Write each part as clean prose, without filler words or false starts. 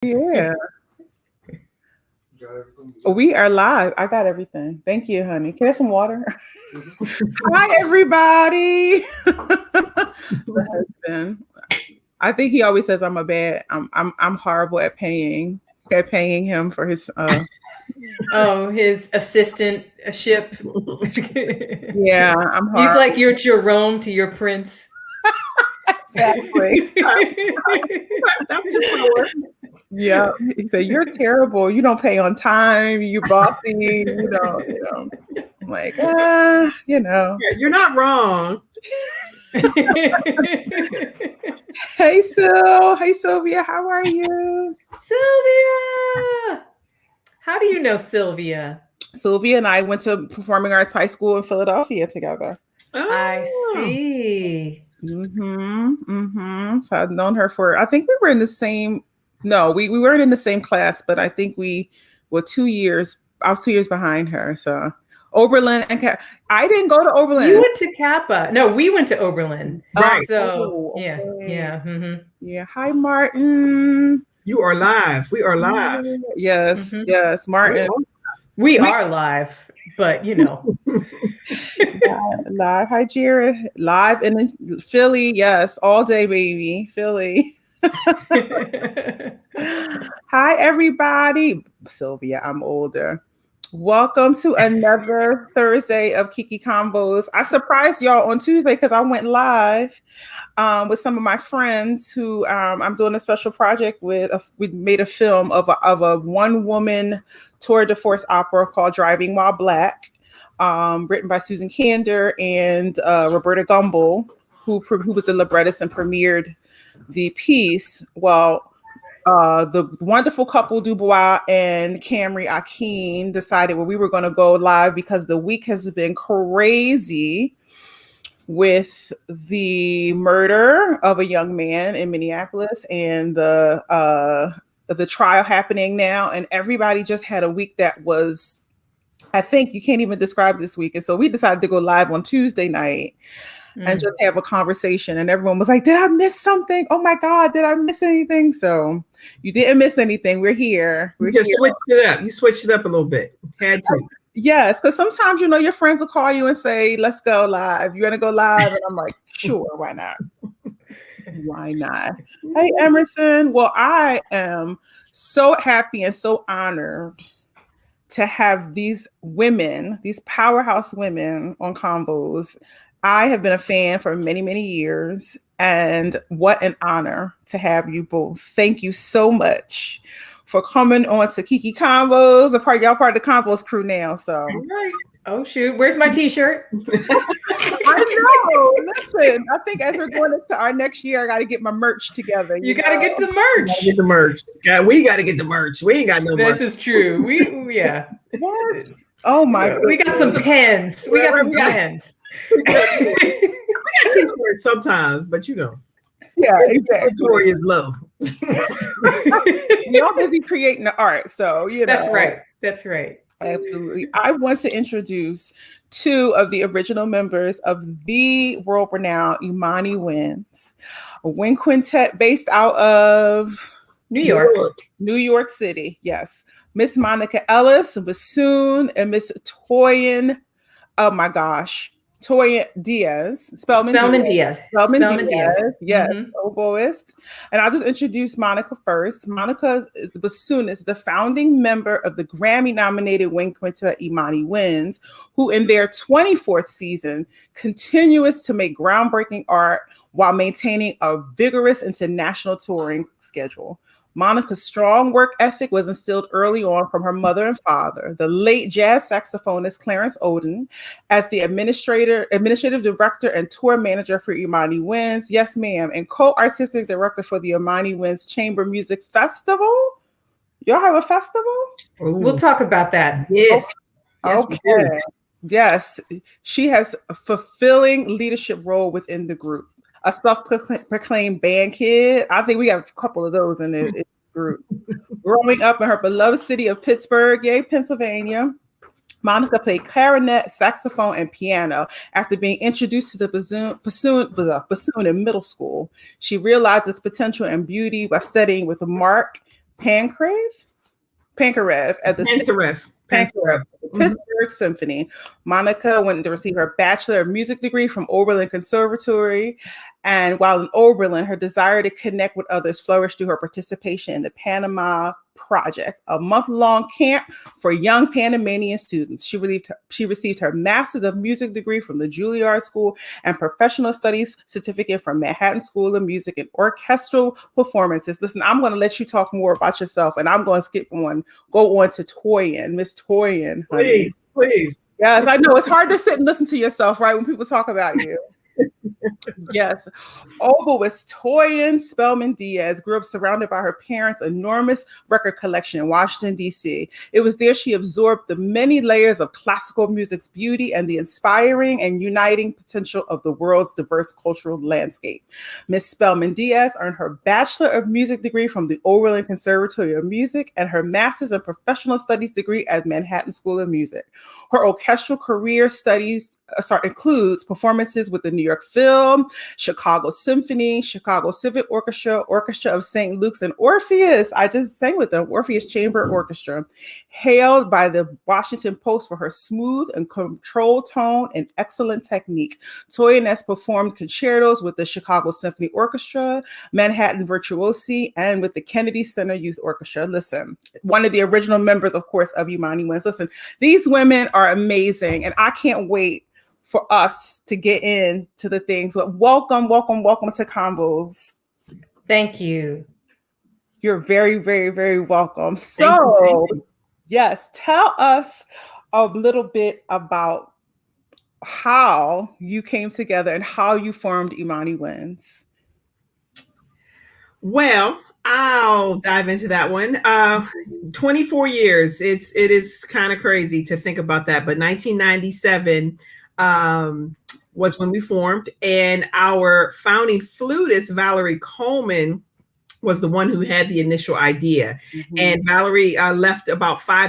Yeah. We are live. I got everything. Thank you, honey. Can I have some water? Hi, everybody. The husband. I think he always says I'm horrible at paying him for his his assistantship. Yeah, I'm horrible. He's like your Jerome to your Prince. Exactly. I'm just lower. Yeah, he said, "You're terrible. You don't pay on time. You're bossy. I'm like, You're not wrong." Hey, Sil. Hey, Sylvia. How are you? Sylvia. How do you know Sylvia? Sylvia and I went to performing arts high school in Philadelphia together. Oh. I see. So I've known her for, I think we were in the same, no, we weren't in the same class, but I think we were 2 years. I was 2 years behind her. So Oberlin and I didn't go to Oberlin. You went to Kappa. No, we went to Oberlin. Right. So okay. Yeah. Mm-hmm. Yeah. Hi, Martin. You are live. We are live. Yes. Yes, Martin. We are live, but live. Hi, Jared. Live in Philly. Yes, all day, baby. Philly. Hi, everybody. Sylvia, I'm older. Welcome to another Thursday of Kiki Combos. I surprised y'all on Tuesday because I went live with some of my friends who I'm doing a special project with. We made a film of a one-woman tour de force opera called Driving While Black, written by Susan Kander and Roberta Gumbel, who was the librettist and premiered the piece. Well, the wonderful couple Dubois and Camry Akeem decided we were going to go live because the week has been crazy with the murder of a young man in Minneapolis and the trial happening now, and everybody just had a week that was, I think you can't even describe this week. And so we decided to go live on Tuesday night and just have a conversation. And everyone was like, did I miss something? Oh my God, did I miss anything? So you didn't miss anything. We're here. You just switched it up. You switched it up a little bit. Had to. Yes, because sometimes, your friends will call you and say, let's go live. You want to go live? And I'm like, sure, why not? Why not? Hey, Emerson. Well, I am so happy and so honored to have these women, these powerhouse women on Combos. I have been a fan for many, many years, and what an honor to have you both. Thank you so much for coming on to Kiki Combos. Y'all part of the Combos crew now, so. Right. Oh shoot, where's my t-shirt? I know. Listen, I think as we're going into our next year, I got to get my merch together. You got to get the merch. Get the merch. We got to get the merch. We ain't got no merch. This is true. Yeah. What? Oh my God. We got some pens. We got some pens. We got t-shirts sometimes, but yeah, exactly. Inventory is low. Y'all busy creating the art, so That's right. That's right. Absolutely. I want to introduce two of the original members of the world-renowned IMANI Winds, a wind quintet based out of New York City. Yes, Miss Monica Ellis, Bassoon, and Miss Toyin. Oh my gosh. Toyin Diaz, Spellman Diaz. Yes, oboist. And I'll just introduce Monica first. Monica is the bassoonist, the founding member of the Grammy-nominated wind quintet IMANI Winds, who in their 24th season continues to make groundbreaking art while maintaining a vigorous international touring schedule. Monica's strong work ethic was instilled early on from her mother and father, the late jazz saxophonist Clarence Oden, as the administrative director and tour manager for IMANI Winds, yes ma'am, and co-artistic director for the IMANI Winds Chamber Music Festival. Y'all have a festival? Ooh. We'll talk about that. Yes. Okay. Yes, she has a fulfilling leadership role within the group. A self-proclaimed band kid. I think we have a couple of those in the group. Growing up in her beloved city of Pittsburgh, Pennsylvania, Monica played clarinet, saxophone, and piano. After being introduced to the bassoon in middle school, she realized its potential and beauty by studying with Mark Pankarev at the Pittsburgh Symphony. Monica went to receive her Bachelor of Music degree from Oberlin Conservatory. And while in Oberlin, her desire to connect with others flourished through her participation in the Panama Project, a month-long camp for young Panamanian students. She received her Master's of Music degree from the Juilliard School and Professional Studies certificate from Manhattan School of Music and Orchestral Performances. Listen, I'm going to let you talk more about yourself, and I'm going to go on to Toyin. Miss Toyin, honey. Please. Yes, I know. It's hard to sit and listen to yourself, right, when people talk about you. Yes. Oboe was Toyin Spellman Diaz, grew up surrounded by her parents' enormous record collection in Washington, D.C. It was there she absorbed the many layers of classical music's beauty and the inspiring and uniting potential of the world's diverse cultural landscape. Miss Spellman Diaz earned her Bachelor of Music degree from the Oberlin Conservatory of Music and her Master's in Professional Studies degree at Manhattan School of Music. Her orchestral career includes performances with the New York Film, Chicago Symphony, Chicago Civic Orchestra, Orchestra of St. Luke's, and Orpheus. I just sang with them, Orpheus Chamber Orchestra. Hailed by the Washington Post for her smooth and controlled tone and excellent technique. Toyin has performed concertos with the Chicago Symphony Orchestra, Manhattan Virtuosi, and with the Kennedy Center Youth Orchestra. Listen, one of the original members, of course, of IMANI Winds. Listen, these women are amazing, and I can't wait for us to get into the things. But welcome to Combos. Thank you. You're very, very, very welcome. So, yes, tell us a little bit about how you came together and how you formed IMANI Winds. Well, I'll dive into that one. 24 years. It is kind of crazy to think about that. But 1997 was when we formed, and our founding flutist, Valerie Coleman, was the one who had the initial idea. Mm-hmm. And Valerie left about 4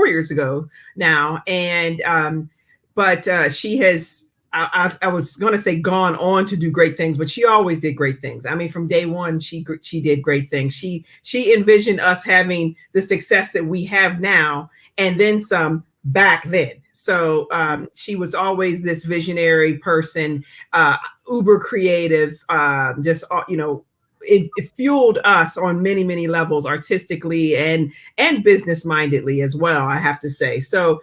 years ago now. And but she has, I was going to say gone on to do great things, but she always did great things. I mean, from day one, she did great things. She envisioned us having the success that we have now, and then some back then. So she was always this visionary person, uber creative, it fueled us on many, many levels, artistically and business mindedly as well, I have to say. So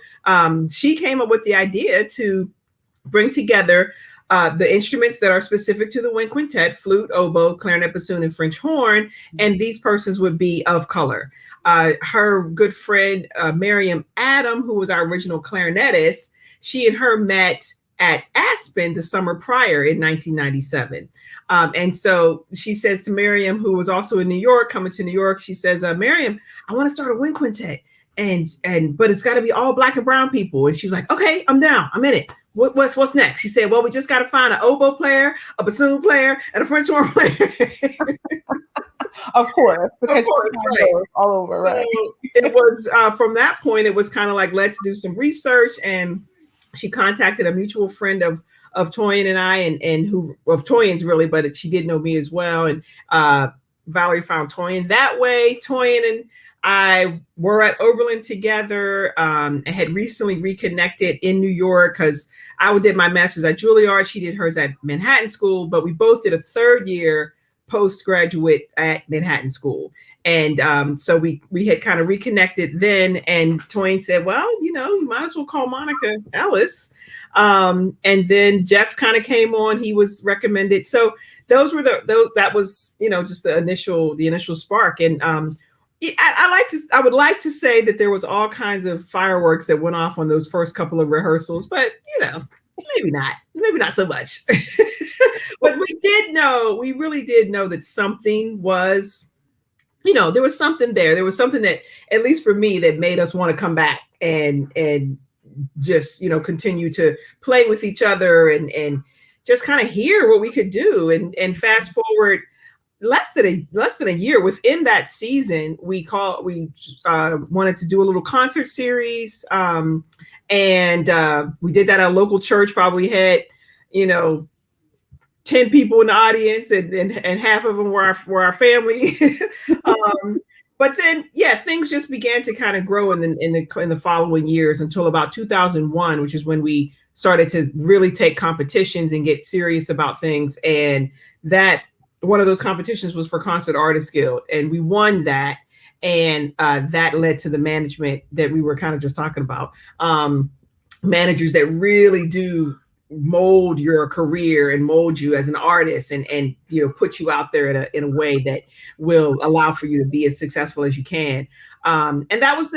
she came up with the idea to bring together the instruments that are specific to the wind quintet: flute, oboe, clarinet, bassoon, and French horn. And these persons would be of color. Her good friend, Miriam Adam, who was our original clarinetist, she and her met at Aspen the summer prior in 1997. And so she says to Miriam, who was also in New York, coming to New York, she says, Miriam, I want to start a wind quintet. But it's got to be all Black and brown people. And she's like, okay, I'm down. I'm in it. What's next? She said, well, we just got to find an oboe player, a bassoon player, and a French horn player. Of course, right. All over, right? So it was from that point, it was kind of like, let's do some research. And she contacted a mutual friend of Toyin and I, and who of Toyin's really, but she did know me as well. And Valerie found Toyin that way. Toyin and I were at Oberlin together. I had recently reconnected in New York because I did my master's at Juilliard. She did hers at Manhattan School, but we both did a third year postgraduate at Manhattan School. And so we had kind of reconnected then. And Toyin said, well, you might as well call Monica Ellis. And then Jeff kind of came on. He was recommended. So that was, just the initial spark. And I would like to say that there was all kinds of fireworks that went off on those first couple of rehearsals, but maybe not so much. But we really did know that something was, there was something there. There was something that, at least for me, that made us want to come back and just, continue to play with each other and just kind of hear what we could do. And fast forward less than a year within that season, we wanted to do a little concert series. And we did that at a local church, probably had, 10 people in the audience, and half of them were our family. But then, yeah, things just began to kind of grow in the following years until about 2001, which is when we started to really take competitions and get serious about things. And that one of those competitions was for Concert Artists Guild, and we won that. And that led to the management that we were kind of just talking about. Managers that really do mold your career and mold you as an artist, and put you out there in a way that will allow for you to be as successful as you can. And that was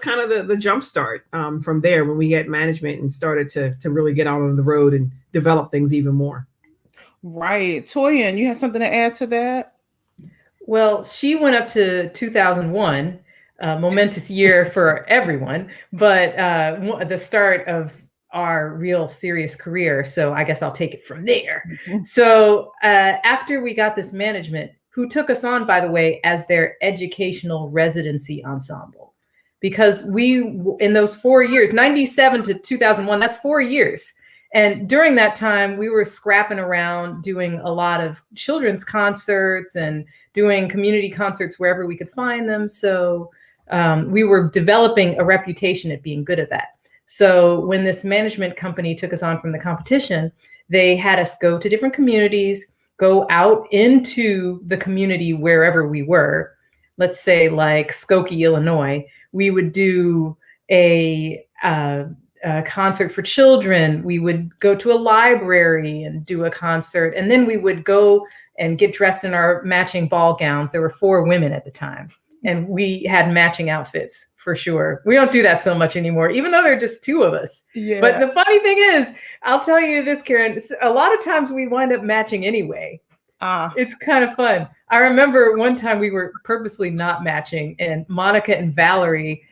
kind of the jump start from there, when we get management and started to really get out on the road and develop things even more. Right. Toyin, you have something to add to that? Well, she went up to 2001, momentous year for everyone, but the start of our real serious career. So I guess I'll take it from there. Mm-hmm. So after we got this management, who took us on, by the way, as their educational residency ensemble, because we, in those 4 years, 97 to 2001, that's 4 years. And during that time, we were scrapping around doing a lot of children's concerts and doing community concerts wherever we could find them. So we were developing a reputation at being good at that. So when this management company took us on from the competition, they had us go to different communities, go out into the community wherever we were. Let's say like Skokie, Illinois. We would do a concert for children. We would go to a library and do a concert. And then we would go and get dressed in our matching ball gowns. There were 4 women at the time, and we had matching outfits for sure. We don't do that so much anymore, even though there are just 2 of us. Yeah. But the funny thing is, I'll tell you this, Karen, a lot of times we wind up matching anyway. It's kind of fun. I remember one time we were purposely not matching, and Monica and Valerie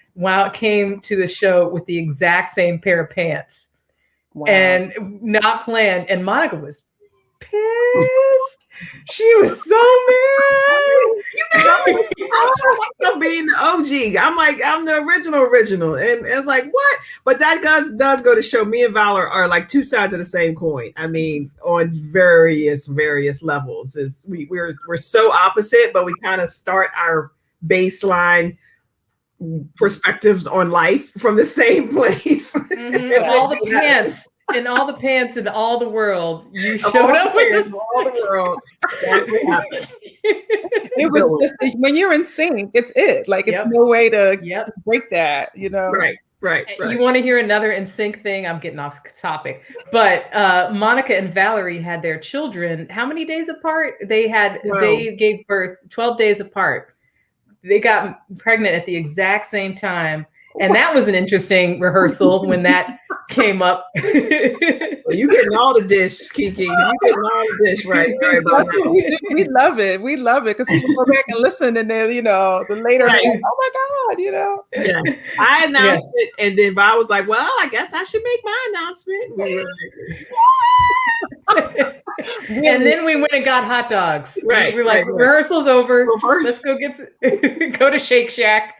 came to the show with the exact same pair of pants. Wow. And not planned. And Monica was pissed. She was so mad. I found myself being the OG. I'm like, I'm the original. And it's like, what? But that does go to show me and Val are like 2 sides of the same coin. I mean, on various levels. We're so opposite, but we kind of start our baseline perspectives on life from the same place. Mm-hmm. All the pants in all the world. You showed up with this. All the world. That's what happened. It was just, when you're in sync, it's it. Like it's no way to break that, Right. You want to hear another in sync thing? I'm getting off topic, but Monica and Valerie had their children. How many days apart? They gave birth 12 days apart. They got pregnant at the exact same time. And that was an interesting rehearsal when that came up. Well, you getting all the dish, Kiki. You getting all the dish, right? We love it. We love it because people go back and listen, and then the later, like, oh my God, Yes, I announced it, and then Val was like, "Well, I guess I should make my announcement." And then we went and got hot dogs. Right. We were like, rehearsal's over. Let's go go to Shake Shack.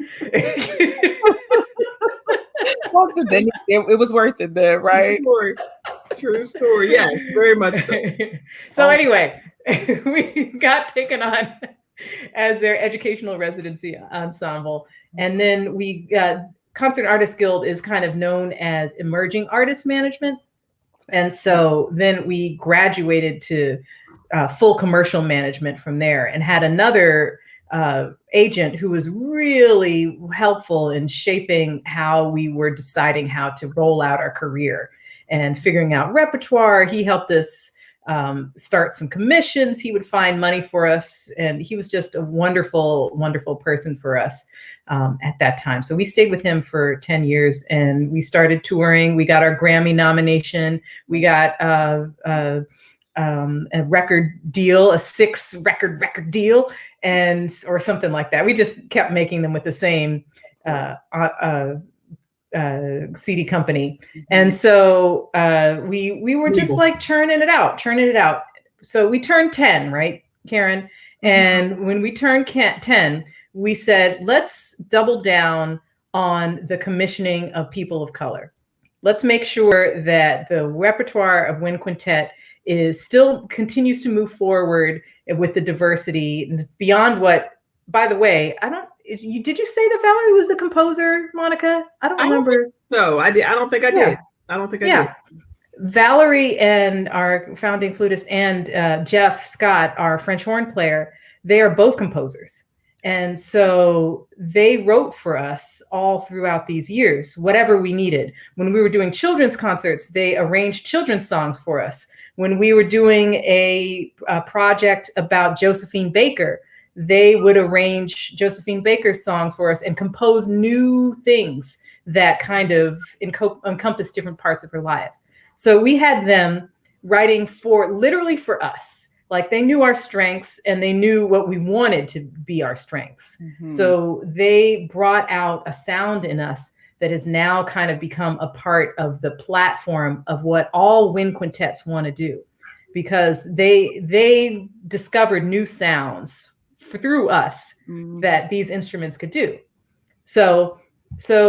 Then it was worth it there, right? True story. Yes, very much so. So anyway, we got taken on as their educational residency ensemble. And then Concert Artists Guild is kind of known as emerging artist management. And so then we graduated to full commercial management from there, and had another agent who was really helpful in shaping how we were deciding how to roll out our career and figuring out repertoire. He helped us start some commissions. He would find money for us, and he was just a wonderful, wonderful person for us at that time. So we stayed with him for 10 years, and we started touring. We got our Grammy nomination. We got a record deal, a 6-record deal, or something like that. We just kept making them with the same CD company. And so we were just like churning it out. So we turned 10, right, Karen? And when we turned 10, we said, let's double down on the commissioning of people of color. Let's make sure that the repertoire of Wind Quintet is still continues to move forward with the diversity beyond what, by the way, did you say that Valerie was a composer, Monica? I don't remember. I don't think I did. I don't think I did. Valerie and our founding flutist and Jeff Scott, our French horn player, they are both composers. And so they wrote for us all throughout these years, whatever we needed. When we were doing children's concerts, they arranged children's songs for us. When we were doing a project about Josephine Baker, they would arrange Josephine Baker's songs for us and compose new things that kind of encompass different parts of her life. So we had them writing literally for us. Like they knew our strengths and they knew what we wanted to be our strengths. Mm-hmm. So they brought out a sound in us that has now kind of become a part of the platform of what all wind quintets want to do, because they discovered new sounds through us that these instruments could do. So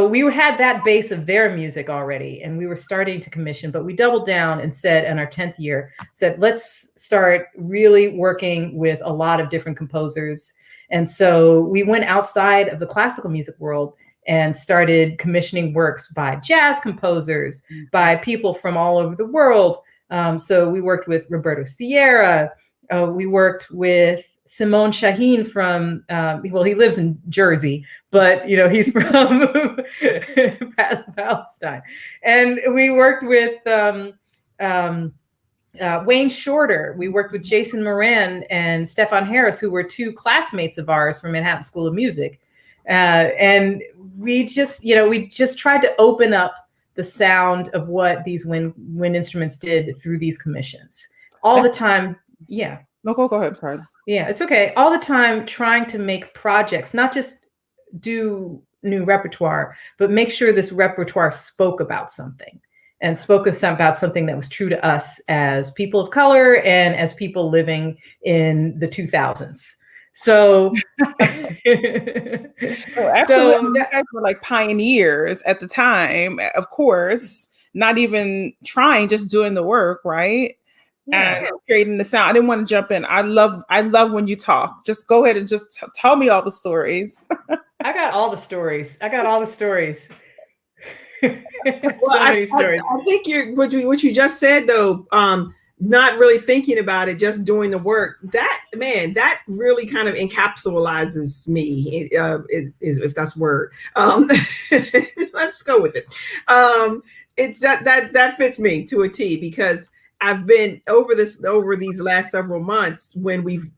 we had that base of their music already, and we were starting to commission, but we doubled down and said in our 10th year, let's start really working with a lot of different composers. And so we went outside of the classical music world and started commissioning works by jazz composers, by people from all over the world. So we worked with Roberto Sierra. We worked with Simone Shaheen from, he lives in Jersey, but, he's from Palestine. And we worked with Wayne Shorter. We worked with Jason Moran and Stefan Harris, who were two classmates of ours from Manhattan School of Music. And we just tried to open up the sound of what these wind instruments did through these commissions. All the time. Yeah. No, go ahead. Sorry. Yeah, it's okay. All the time trying to make projects, not just do new repertoire, but make sure this repertoire spoke about something and spoke about something that was true to us as people of color and as people living in the 2000s. So, you guys were like pioneers at the time, of course, not even trying, just doing the work, right? And creating the sound. I didn't want to jump in. I love when you talk. Just go ahead and just tell me all the stories. I got all the stories. Many stories. I think what you just said though, not really thinking about it, just doing the work. That really kind of encapsulizes me. If that's a word. Let's go with it. It's that fits me to a T, because I've been over these last several months when we've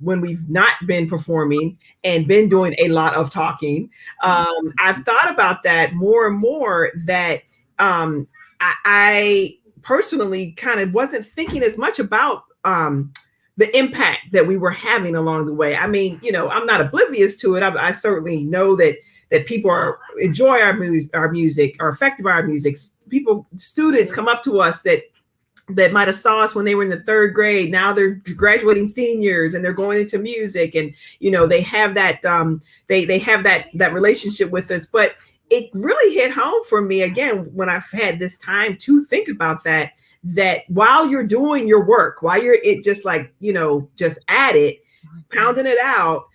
not been performing and been doing a lot of talking. I've thought about that more and more, that I personally kind of wasn't thinking as much about the impact that we were having along the way. I mean, I'm not oblivious to it. I certainly know that people enjoy our music, are affected by our music. Students come up to us that might have saw us when they were in the 3rd grade. Now they're graduating seniors and they're going into music, and they have that they have that relationship with us. But it really hit home for me again when I've had this time to think about that while you're doing your work, while you're just at it, pounding it out,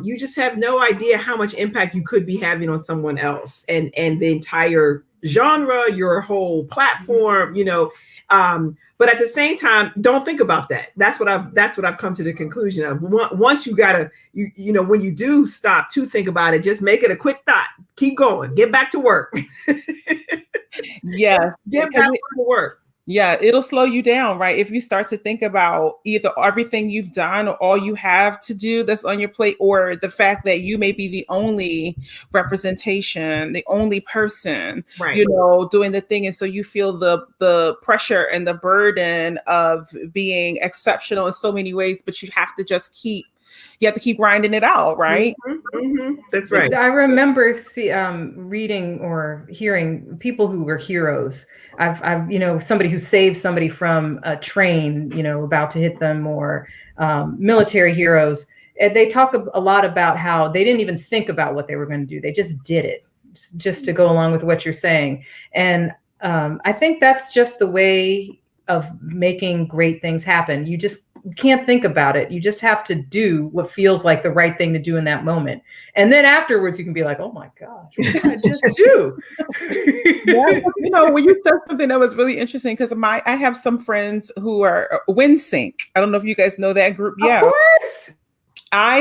you just have no idea how much impact you could be having on someone else and the entire genre, your whole platform, but at the same time, don't think about that. That's what I've come to the conclusion of. Once you when you do stop to think about it, just make it a quick thought. Keep going. Get back to work. Yes. Get back to work. Yeah, it'll slow you down, right? If you start to think about either everything you've done or all you have to do that's on your plate, or the fact that you may be the only representation, the only person, right, doing the thing. And so you feel the pressure and the burden of being exceptional in so many ways, but you have to just keep grinding it out, right? Mm-hmm, mm-hmm. That's right. I remember reading or hearing people who were heroes. I've somebody who saved somebody from a train, about to hit them, or military heroes. And they talk a lot about how they didn't even think about what they were going to do. They just did it just to go along with what you're saying. And I think that's just the way making great things happen. You just can't think about it. You just have to do what feels like the right thing to do in that moment. And then afterwards you can be like, oh my gosh, what did I just do? Yeah, when you said something that was really interesting, because I have some friends who are WinSync. I don't know if you guys know that group. Yeah. Of course. I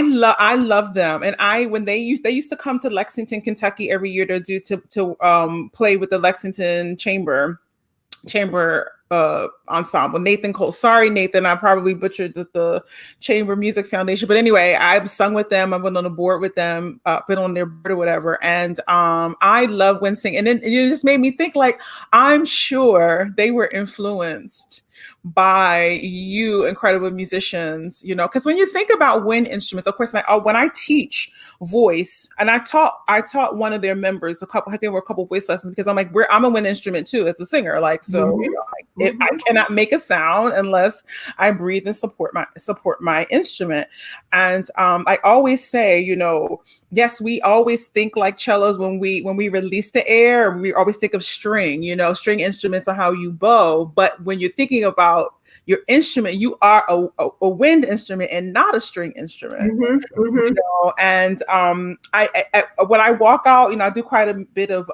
love them, and when they used to come to Lexington, Kentucky every year to play with the Lexington Chamber ensemble. Nathan Cole. Sorry, Nathan, I probably butchered the Chamber Music Foundation, but anyway, I've sung with them. I've been on the board with them, been on their board or whatever, and I love WinSync, and then it just made me think, like, I'm sure they were influenced by you incredible musicians, because when you think about wind instruments, of course, when I teach voice, and I taught one of their members I think there were a couple of voice lessons, because I'm like, I'm a wind instrument too as a singer, like, so I cannot make a sound unless I breathe and support my instrument. And I always say, yes, we always think like cellos when we release the air. We always think of string, string instruments are how you bow. But when you're thinking about your instrument, you are a wind instrument and not a string instrument. And I when I walk out, I do quite a bit of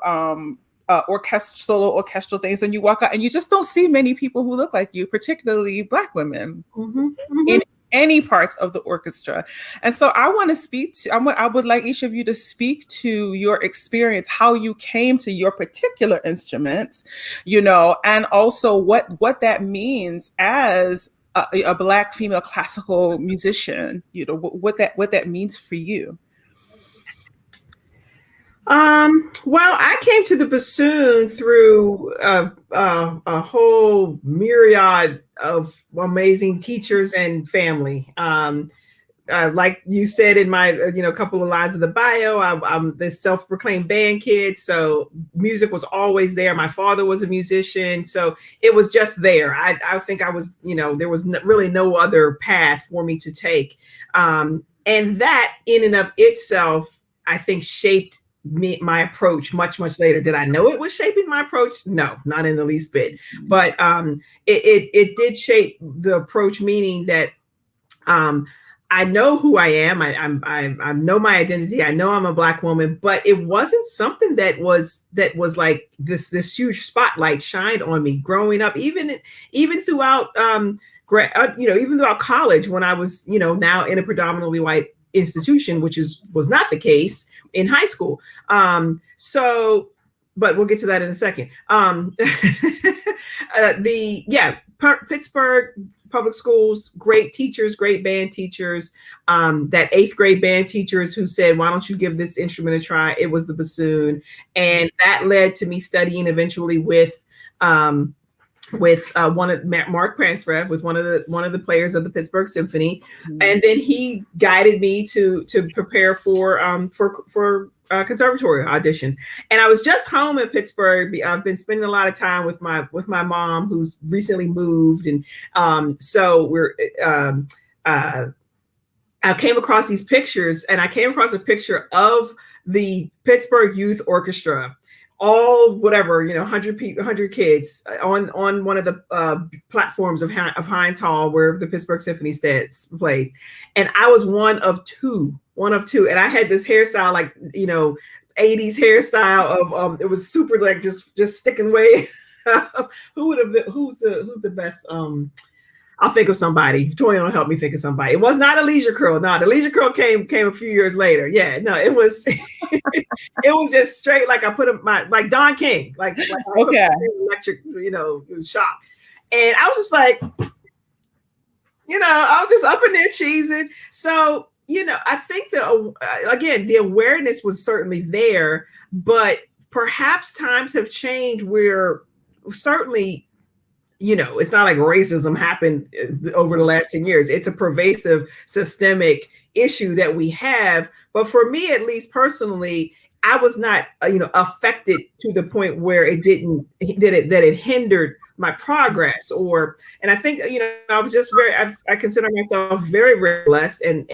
solo orchestral things, and you walk out and you just don't see many people who look like you, particularly Black women. In any parts of the orchestra. And so I want to speak to, I would like each of you to speak to your experience, how you came to your particular instruments, and also what that means as a Black female classical musician, what that means for you. Well, I came to the bassoon through a whole myriad of amazing teachers and family. Like you said in my, couple of lines of the bio, I'm this self-proclaimed band kid. So music was always there. My father was a musician. So it was just there. I think I was, there was really no other path for me to take. And that in and of itself, I think shaped my approach much later. Did I know it was shaping my approach? No, not in the least bit. But it did shape the approach, meaning that I know who I am. I know my identity. I know I'm a Black woman, but it wasn't something that was like this huge spotlight shined on me growing up, even throughout even throughout college, when I was now in a predominantly white institution, which was not the case in high school. But we'll get to that in a second. Pittsburgh public schools, great teachers, great band teachers. That 8th grade band teachers who said, why don't you give this instrument a try? It was the bassoon. And that led to me studying eventually with one of Mark Pransrev, with one of the players of the Pittsburgh Symphony, and then he guided me to prepare for conservatory auditions. And I was just home in Pittsburgh. I've been spending a lot of time with my mom, who's recently moved, and so we're. I came across these pictures, and I came across a picture of the Pittsburgh Youth Orchestra, all 100 kids on one of the platforms of Heinz Hall, where the Pittsburgh Symphony plays. And I was one of two. And I had this hairstyle, like, 80s hairstyle of, it was super, like, just sticking way. Who's the best? I'll think of somebody. Toyin will help me think of somebody. It was not a leisure curl. No, the leisure curl came a few years later. Yeah, no, it was it was just straight, like I put like Don King, like okay, electric, shock. And I was just like, I was just up in there cheesing. So, I think the awareness was certainly there, but perhaps times have changed where certainly, it's not like racism happened over the last 10 years. It's a pervasive systemic issue that we have. But for me, at least personally, I was not, affected to the point where it hindered my progress, and I think, I was just I consider myself very, very blessed, and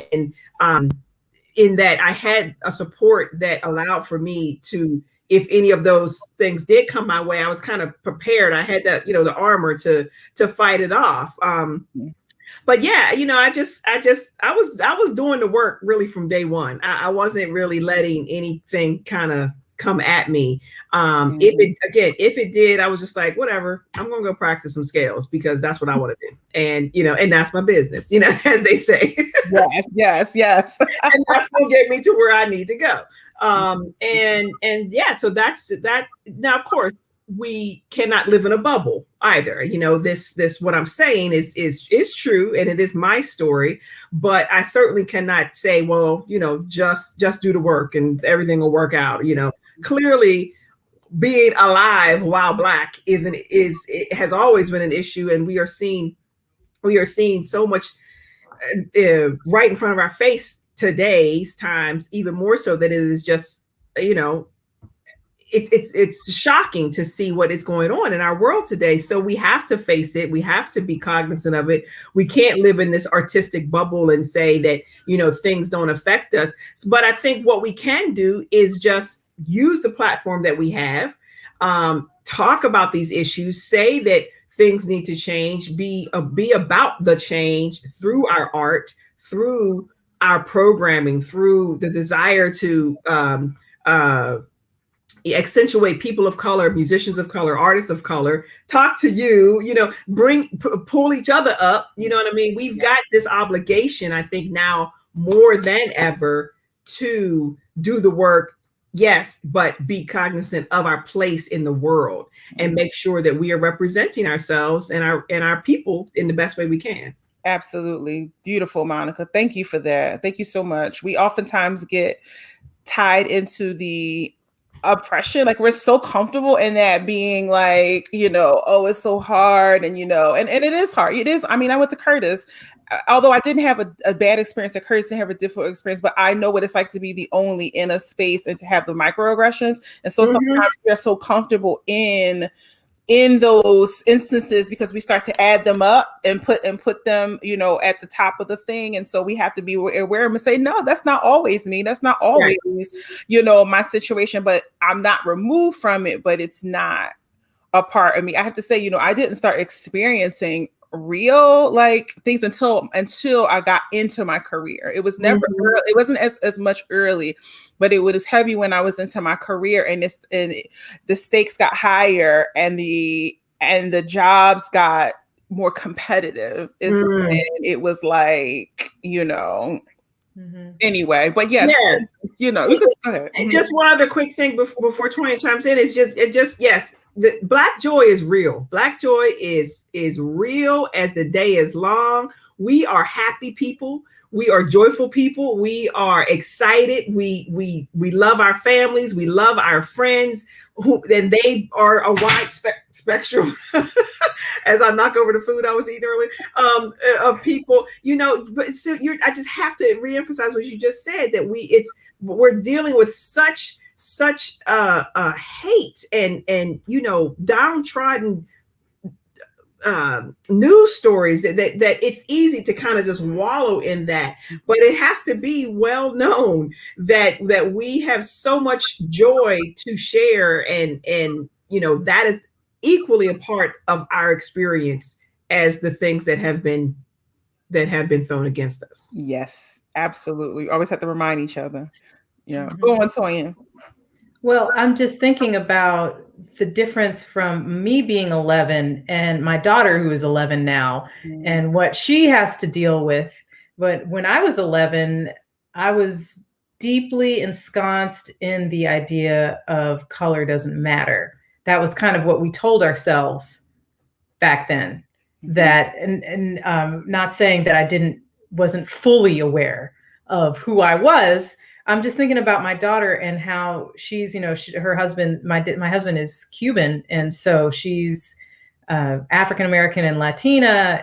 in that I had a support that allowed for me to if any of those things did come my way, I was kind of prepared. I had that, the armor to fight it off. But yeah, I was doing the work really from day one. I wasn't really letting anything kind of come at me. If it did, I was just like, whatever, I'm gonna go practice some scales because that's what I want to do. And and that's my business, as they say. Yes. And that's gonna get me to where I need to go. And yeah, so that's that. Now, of course, we cannot live in a bubble either. This what I'm saying is true, and it is my story, but I certainly cannot say, well, just do the work and everything will work out. Clearly being alive while Black it has always been an issue, and we are seeing so much right in front of our face today's times, even more so that it is just, it's shocking to see what is going on in our world today. So we have to face it. We have to be cognizant of it. We can't live in this artistic bubble and say that, things don't affect us. But I think what we can do is just use the platform that we have, talk about these issues, say that things need to change, be about the change through our art, through our programming, through the desire to accentuate people of color, musicians of color, artists of color, talk to you, pull each other up. You know what I mean? We've got this obligation, I think now more than ever, to do the work. Yes, but be cognizant of our place in the world and make sure that we are representing ourselves and our people in the best way we can. Absolutely. Beautiful, Monica. Thank you for that. Thank you so much. We oftentimes get tied into the oppression. Like we're so comfortable in that being like, oh, it's so hard. And, and it is hard. It is. I mean, I went to Curtis, although I didn't have a bad experience at Curtis, didn't have a difficult experience, but I know what it's like to be the only in a space and to have the microaggressions. And so sometimes we're so comfortable in those instances because we start to add them up and put them, at the top of the thing. And so we have to be aware and say, no, that's not always me. That's not always, my situation, but I'm not removed from it, but it's not a part of me. I have to say, I didn't start experiencing real like things until I got into my career. It was never early, it wasn't as much early, but it was heavy when I was into my career, and the stakes got higher and the jobs got more competitive. And it was like, anyway, but you can go ahead. And just one other quick thing before Toyin chimes in, yes, the Black joy is real. Black joy is real as the day is long. We are happy people. We are joyful people. We are excited. We love our families. We love our friends. And they are a wide spectrum. As I knock over the food I was eating earlier, of people, But so I just have to reemphasize what you just said, that we're dealing with such hate and downtrodden news stories that it's easy to kind of just wallow in that, but it has to be well known that we have so much joy to share, and that is equally a part of our experience as the things that have been thrown against us. Yes, absolutely. Always have to remind each other. Go on, Toyin. Well, I'm just thinking about the difference from me being 11 and my daughter, who is 11 now, and what she has to deal with. But when I was 11, I was deeply ensconced in the idea of color doesn't matter. That was kind of what we told ourselves back then. That, and not saying that I wasn't fully aware of who I was. I'm just thinking about my daughter and how she's, her husband, my husband is Cuban. And so she's African-American and Latina,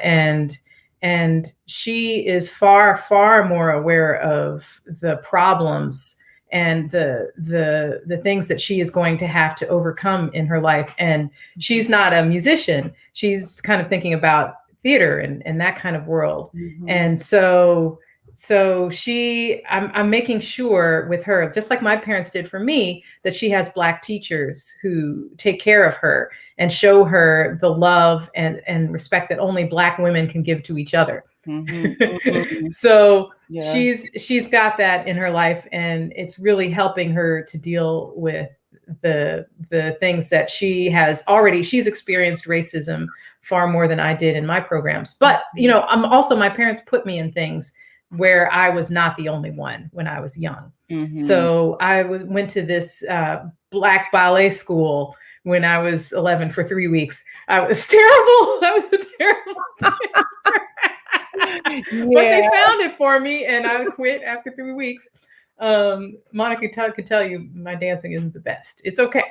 and she is far, far more aware of the problems and the things that she is going to have to overcome in her life. And she's not a musician. She's kind of thinking about theater and that kind of world. And so So I'm making sure with her, just like my parents did for me, that she has Black teachers who take care of her and show her the love and respect that only Black women can give to each other. So she's got that in her life, and it's really helping her to deal with the things that she's experienced racism far more than I did in my programs. But, my parents put me in things where I was not the only one when I was young. So I went to this Black ballet school when I was 11 for 3 weeks. I was terrible. That was a terrible dancer. But they found it for me, and I quit after 3 weeks. Monica could tell you my dancing isn't the best. It's okay.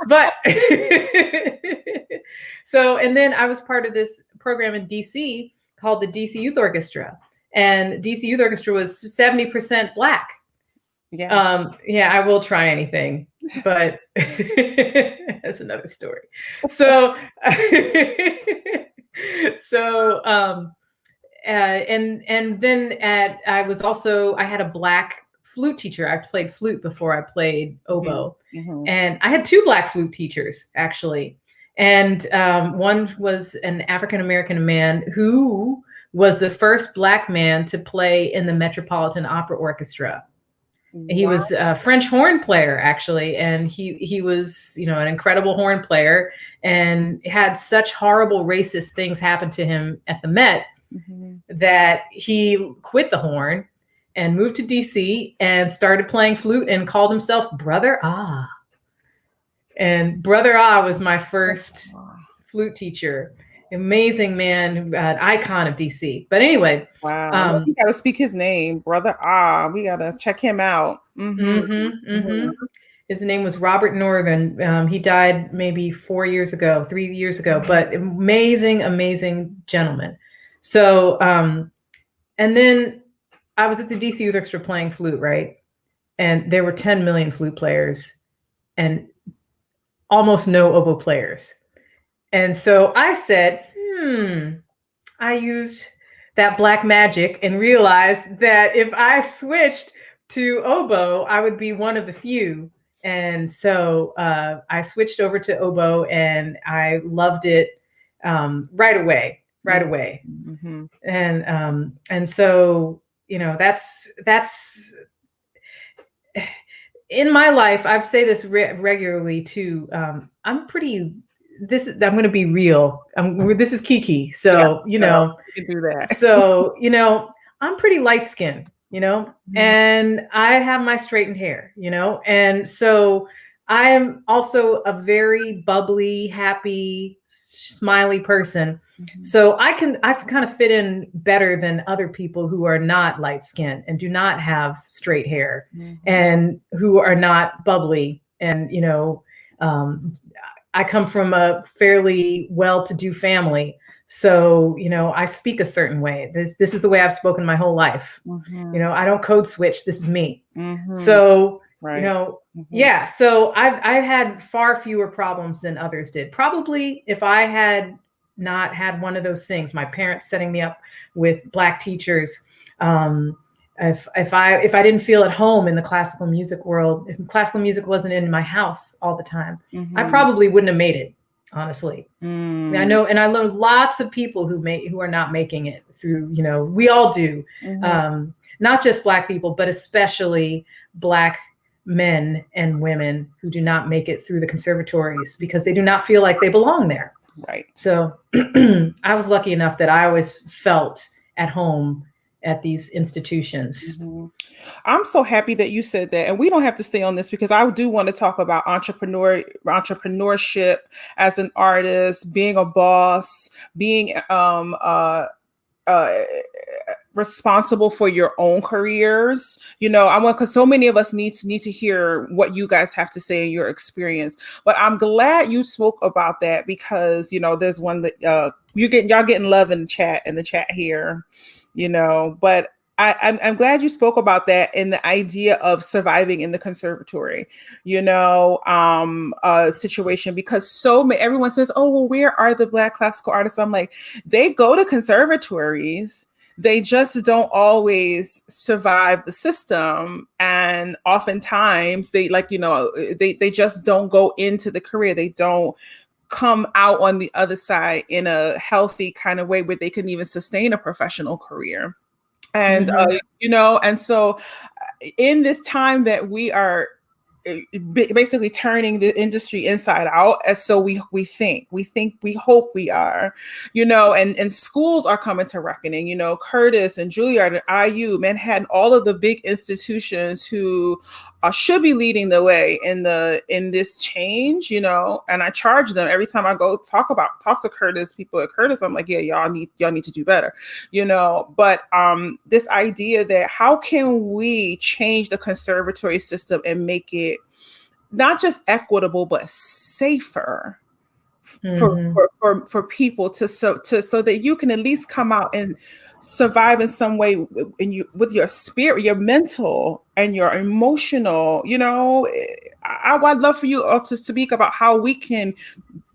But and then I was part of this program in DC called the DC Youth Orchestra. And DC Youth Orchestra was 70% Black. I will try anything, but that's another story. So, and then I had a Black flute teacher. I played flute before I played oboe. And I had 2 Black flute teachers, actually. And one was an African-American man who was the first Black man to play in the Metropolitan Opera Orchestra. He was a French horn player, actually, and he was, an incredible horn player, and had such horrible racist things happen to him at the Met that he quit the horn and moved to DC and started playing flute and called himself Brother Ah. And Brother Ah was my first flute teacher. Amazing man, an icon of DC. But anyway, wow, we gotta speak his name, Brother Ah. We gotta check him out. His name was Robert Northern. He died maybe 3 years ago, but amazing gentleman. So, and then I was at the DC Youth Orchestra playing flute, right? And there were 10 million flute players and almost no oboe players. And so I said, I used that Black magic and realized that if I switched to oboe, I would be one of the few. And so I switched over to oboe, and I loved it right away. And so, that's in my life. I say this regularly too. I'm going to be real. This is Kiki. So, you can do that. So, I'm pretty light skinned, and I have my straightened hair, and so I am also a very bubbly, happy, smiley person. So I kind of fit in better than other people who are not light skinned and do not have straight hair and who are not bubbly. And, I come from a fairly well-to-do family. So, I speak a certain way. This is the way I've spoken my whole life. I don't code switch. This is me. So, so I've had far fewer problems than others did. Probably if I had not had one of those things, my parents setting me up with Black teachers, if I didn't feel at home in the classical music world, if classical music wasn't in my house all the time, I probably wouldn't have made it, honestly. I know, and I know lots of people who are not making it through, we all do, not just Black people, but especially Black men and women who do not make it through the conservatories because they do not feel like they belong there. Right. So I was lucky enough that I always felt at home at these institutions. I'm so happy that you said that. And we don't have to stay on this because I do want to talk about entrepreneurship as an artist, being a boss, being responsible for your own careers. Because so many of us need to hear what you guys have to say in your experience. But I'm glad you spoke about that because there's one that y'all getting love in the chat here. But I'm glad you spoke about that and the idea of surviving in the conservatory, situation, because everyone says, oh, well, where are the Black classical artists? I'm like, they go to conservatories. they just don't always survive the system. And oftentimes they, like, they just don't go into the career. They don't come out on the other side in a healthy kind of way where they can even sustain a professional career. And, and so in this time that we are basically turning the industry inside out, as so we hope we are, and schools are coming to reckoning, Curtis and Juilliard and IU, Manhattan, all of the big institutions who should be leading the way in this change, and I charge them every time I go talk to Curtis, people at Curtis, I'm like, yeah, y'all need to do better, but this idea that how can we change the conservatory system and make it not just equitable but safer for people so that you can at least come out and survive in some way with your spirit, your mental and your emotional. I'd love for you all to speak about how we can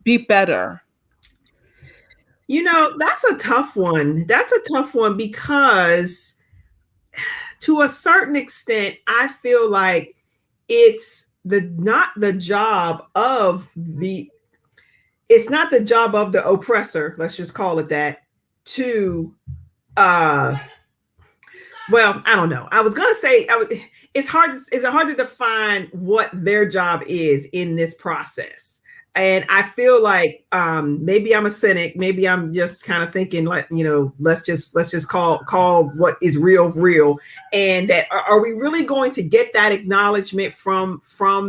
be better. That's a tough one. Because to a certain extent, I feel like it's not the job of the oppressor, let's just call it that, to well, I don't know. I was gonna say it's hard to define what their job is in this process. And I feel like maybe I'm a cynic. Maybe I'm just kind of thinking, like, let's just call what is real. And that are we really going to get that acknowledgement from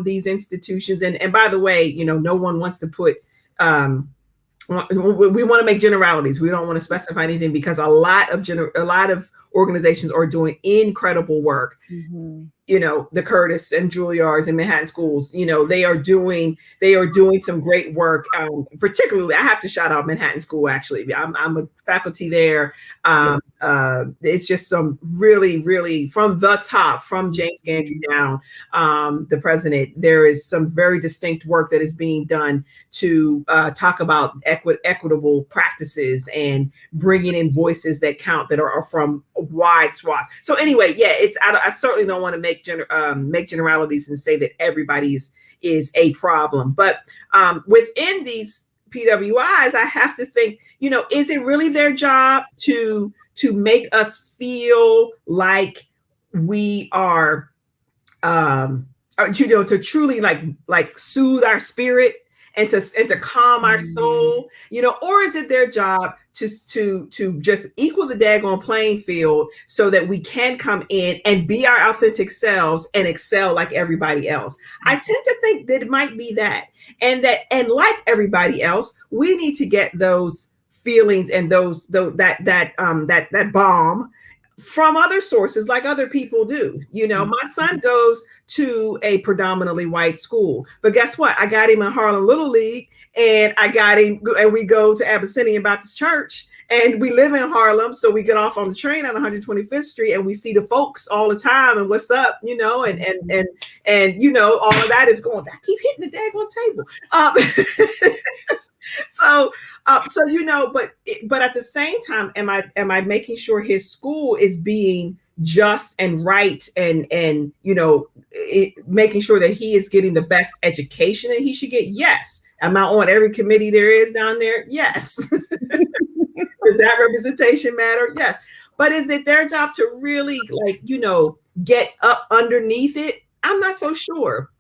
these institutions? And by the way, no one wants to put we want to make generalities. We don't want to specify anything, because a lot of organizations are doing incredible work. The Curtis and Juilliards and Manhattan schools, they are doing some great work. Particularly, I have to shout out Manhattan School. Actually, I'm a faculty there. It's just some really from the top, from James Gandry down, the president. There is some very distinct work that is being done to talk about equitable practices and bringing in voices that count, that are from a wide swath. So anyway, yeah, I certainly don't want to make generalities and say that everybody is a problem, but within these PWIs, I have to think, is it really their job to make us feel like we are, to truly like soothe our spirit and to calm our soul, or is it their job to just equal the daggone playing field so that we can come in and be our authentic selves and excel like everybody else? I tend to think that it might be that, and like everybody else, we need to get those feelings and that bomb from other sources, like other people do. My son goes to a predominantly white school, but guess what? I got him in Harlem Little League, and we go to Abyssinian Baptist Church, and we live in Harlem. So we get off on the train on 125th Street, and we see the folks all the time, and what's up, and all of that is going, I keep hitting the daggone table. So but at the same time, am I making sure his school is being just and right, and making sure that he is getting the best education that he should get? Yes. Am I on every committee there is down there? Yes. Does that representation matter? Yes. But is it their job to really get up underneath it? I'm not so sure.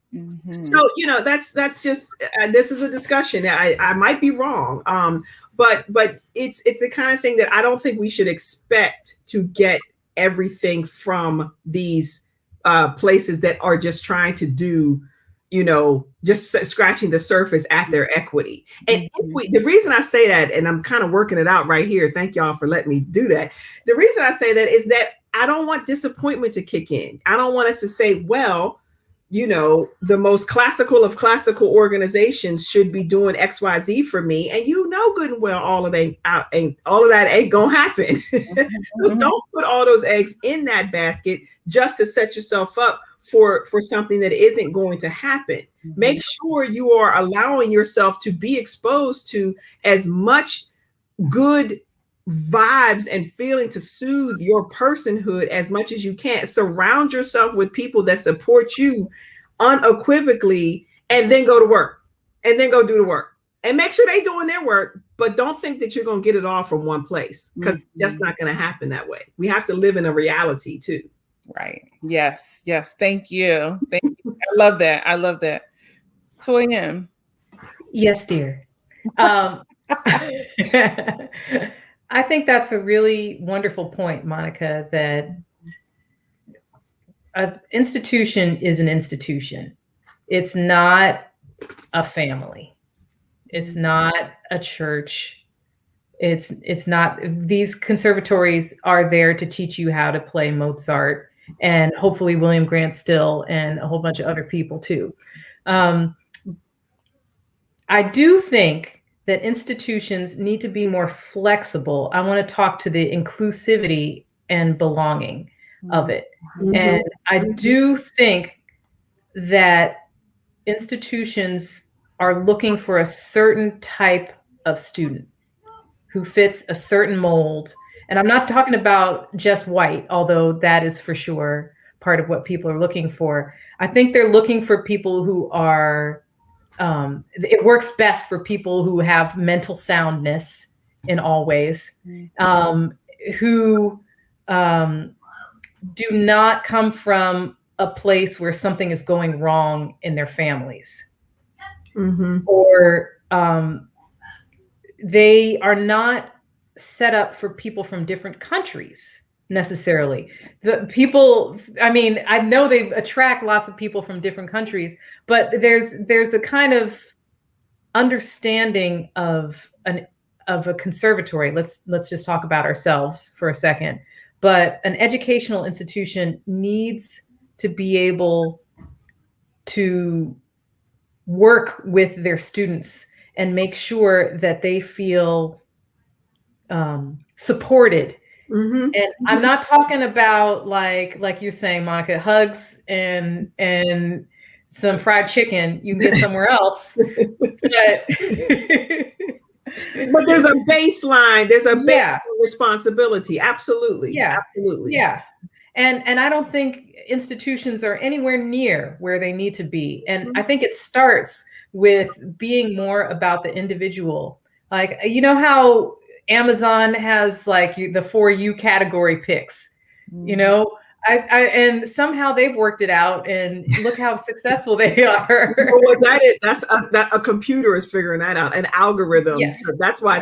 So that's just this is a discussion. I might be wrong, but it's the kind of thing that I don't think we should expect to get everything from these places that are just trying to do, just scratching the surface at their equity. And the reason I say that, and I'm kind of working it out right here, thank y'all for letting me do that. The reason I say that is that I don't want disappointment to kick in. I don't want us to say, well, the most classical of classical organizations should be doing XYZ for me. And good and well, all of that ain't gonna happen. So don't put all those eggs in that basket just to set yourself up for something that isn't going to happen. Make sure you are allowing yourself to be exposed to as much good vibes and feeling to soothe your personhood as much as you can. Surround yourself with people that support you unequivocally, and then go to work, and then go do the work, and make sure they're doing their work. But don't think that you're going to get it all from one place, because it's just not going to happen that way. We have to live in a reality too. Right. Yes. Yes. Thank you. Thank you. I love that. I love that. Toyin. Yes, dear. I think that's a really wonderful point, Monica, that an institution is an institution. It's not a family. It's not a church. It's not, these conservatories are there to teach you how to play Mozart, and hopefully William Grant Still, and a whole bunch of other people too. I do think that institutions need to be more flexible. I want to talk to the inclusivity and belonging of it. And I do think that institutions are looking for a certain type of student who fits a certain mold. And I'm not talking about just white, although that is for sure part of what people are looking for. I think they're looking for people who are, it works best for people who have mental soundness in all ways, who do not come from a place where something is going wrong in their families, or they are not set up for people from different countries necessarily. The people, I mean, I know they attract lots of people from different countries, but there's a kind of understanding of a conservatory. Let's just talk about ourselves for a second. But an educational institution needs to be able to work with their students and make sure that they feel supported. And I'm not talking about like you're saying, Monica, hugs and some fried chicken you can get somewhere else. But there's a baseline. There's a baseline responsibility. Absolutely. Yeah. Absolutely. Yeah. And I don't think institutions are anywhere near where they need to be. And I think it starts with being more about the individual. Like, you know how Amazon has like the For You category picks, you know, and somehow they've worked it out, and look how successful they are. Well, that's a computer is figuring that out, an algorithm. Yes. So that's why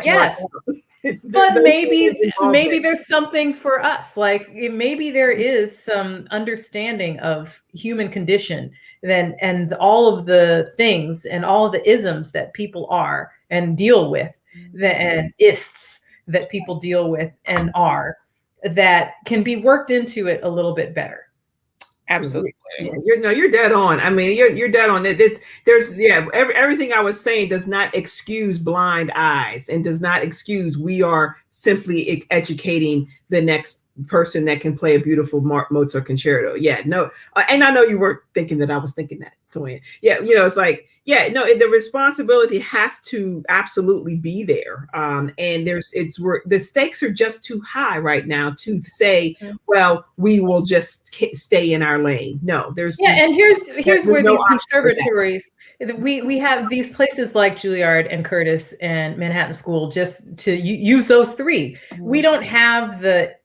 it's but maybe there's something for us. Like maybe there is some understanding of human condition then, and all of the things and all of the isms that people are and deal with, and ists that people deal with and are, that can be worked into it a little bit better. Absolutely. Yeah, you're dead on. I mean, you're dead on it. Everything I was saying does not excuse blind eyes, and does not excuse we are simply educating the next person that can play a beautiful Mozart concerto. Yeah, no, and I know you weren't thinking that I was thinking that, Toyin. Yeah, you know, it's like, yeah, no, the responsibility has to absolutely be there. And the stakes are just too high right now to say, well, we will just stay in our lane. No, and here's where these conservatories, we have these places like Juilliard and Curtis and Manhattan School, just to use those three. We don't have the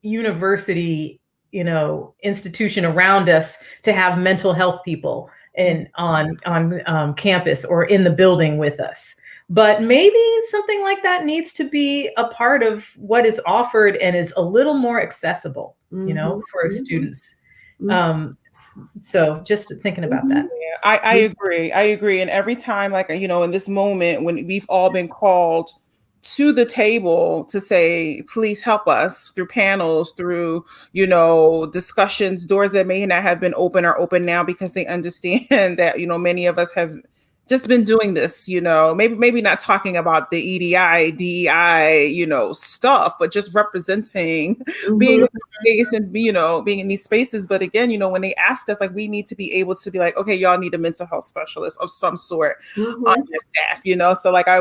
university, you know, institution around us to have mental health people on campus or in the building with us. But maybe something like that needs to be a part of what is offered and is a little more accessible, you know, for students. So just thinking about that. Yeah, I agree. I agree. And every time, like, you know, in this moment when we've all been called to the table to say, please help us through panels, through, you know, discussions, doors that may not have been open are open now because they understand that, you know, many of us have just been doing this, maybe not talking about the EDI, DEI, stuff, but just representing, being in the space and, being in these spaces. But again, when they ask us, like, we need to be able to be like, okay, y'all need a mental health specialist of some sort on your staff, So like, I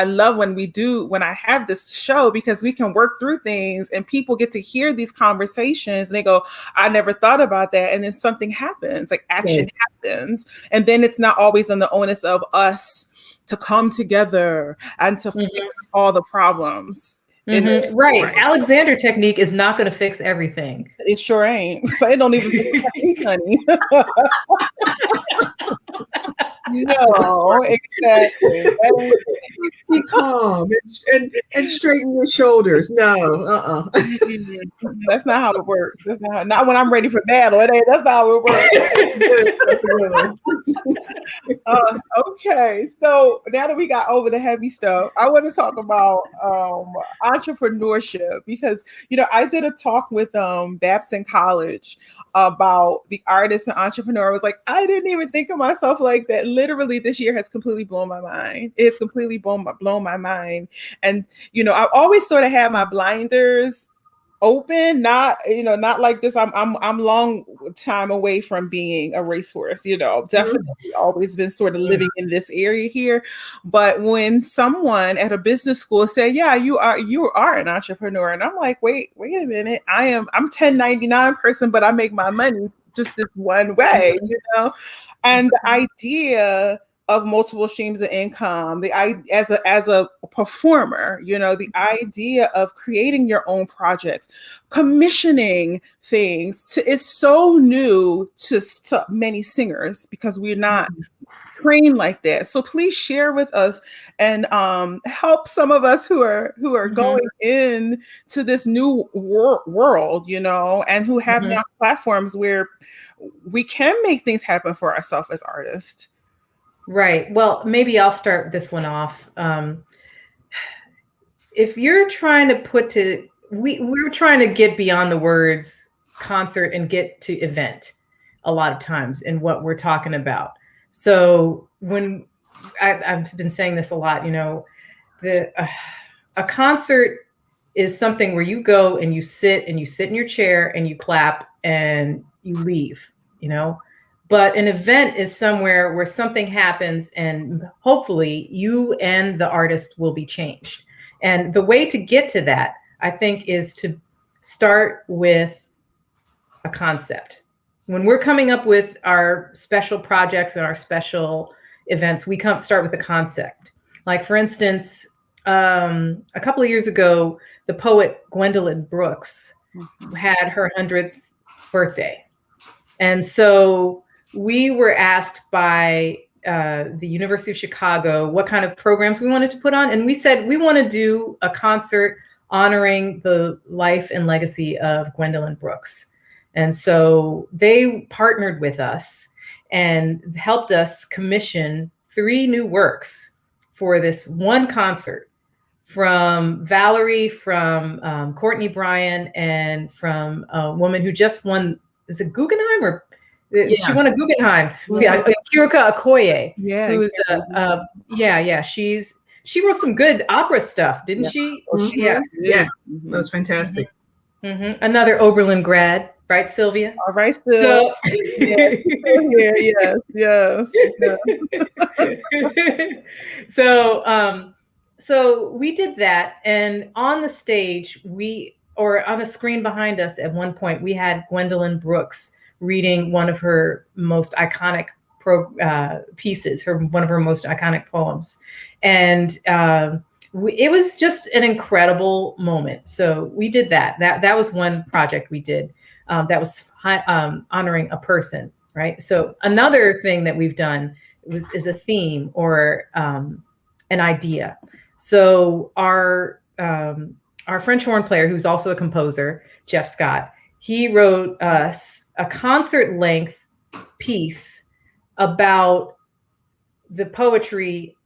love when I have this show, because we can work through things and people get to hear these conversations and they go, I never thought about that. And then something happens, like action happens. And then it's not always on the onus of us to come together and to fix all the problems. Right. Alexander technique is not going to fix everything. It sure ain't. So it don't even fix technique, honey. No, exactly. Be calm and straighten your shoulders. No, That's not how it works. That's not when I'm ready for battle. That's not how it works. Okay, so now that we got over the heavy stuff, I want to talk about entrepreneurship, because I did a talk with Babson College about the artist and entrepreneur. I was like, I didn't even think of myself like that. Literally, this year has completely blown my mind. It's completely blown my mind. And I've always sort of had my blinders open, not like this. I'm long time away from being a racehorse, definitely always been sort of living in this area here. But when someone at a business school said, yeah, you are an entrepreneur, and I'm like, wait a minute, I'm 1099 person, but I make my money just this one way, and the idea of multiple streams of income, as a performer, the idea of creating your own projects, commissioning things is so new to many singers, because we're not trained like that. So please share with us and help some of us who are going in to this new world, and who have now platforms where we can make things happen for ourselves as artists. Right. Well, maybe I'll start this one off. If you're trying to we're trying to get beyond the words concert and get to event a lot of times in what we're talking about. So when I've been saying this a lot, a concert is something where you go and you sit in your chair and you clap and you leave, But an event is somewhere where something happens and hopefully you and the artist will be changed. And the way to get to that, I think, is to start with a concept. When we're coming up with our special projects and our special events, we start with a concept. Like, for instance, a couple of years ago, the poet Gwendolyn Brooks had her 100th birthday. And so we were asked by the University of Chicago what kind of programs we wanted to put on. And we said, we want to do a concert honoring the life and legacy of Gwendolyn Brooks. And so they partnered with us and helped us commission 3 new works for this one concert, from Valerie, from Courtney Bryan, and from a woman who just won, is it Guggenheim or she won a Guggenheim? Yeah, Kirika Okoye. Who's she wrote some good opera stuff, didn't she? Yes, that was fantastic. Another Oberlin grad, right, Sylvia? All right, so yes. So we did that, and on the stage, or on the screen behind us, at one point, we had Gwendolyn Brooks reading one of her most iconic pieces, one of her most iconic poems. And it was just an incredible moment. So we did that. That was one project we did that was honoring a person, right? So another thing that we've done is a theme or an idea. So our French horn player, who's also a composer, Jeff Scott, he wrote a concert-length piece about the poetry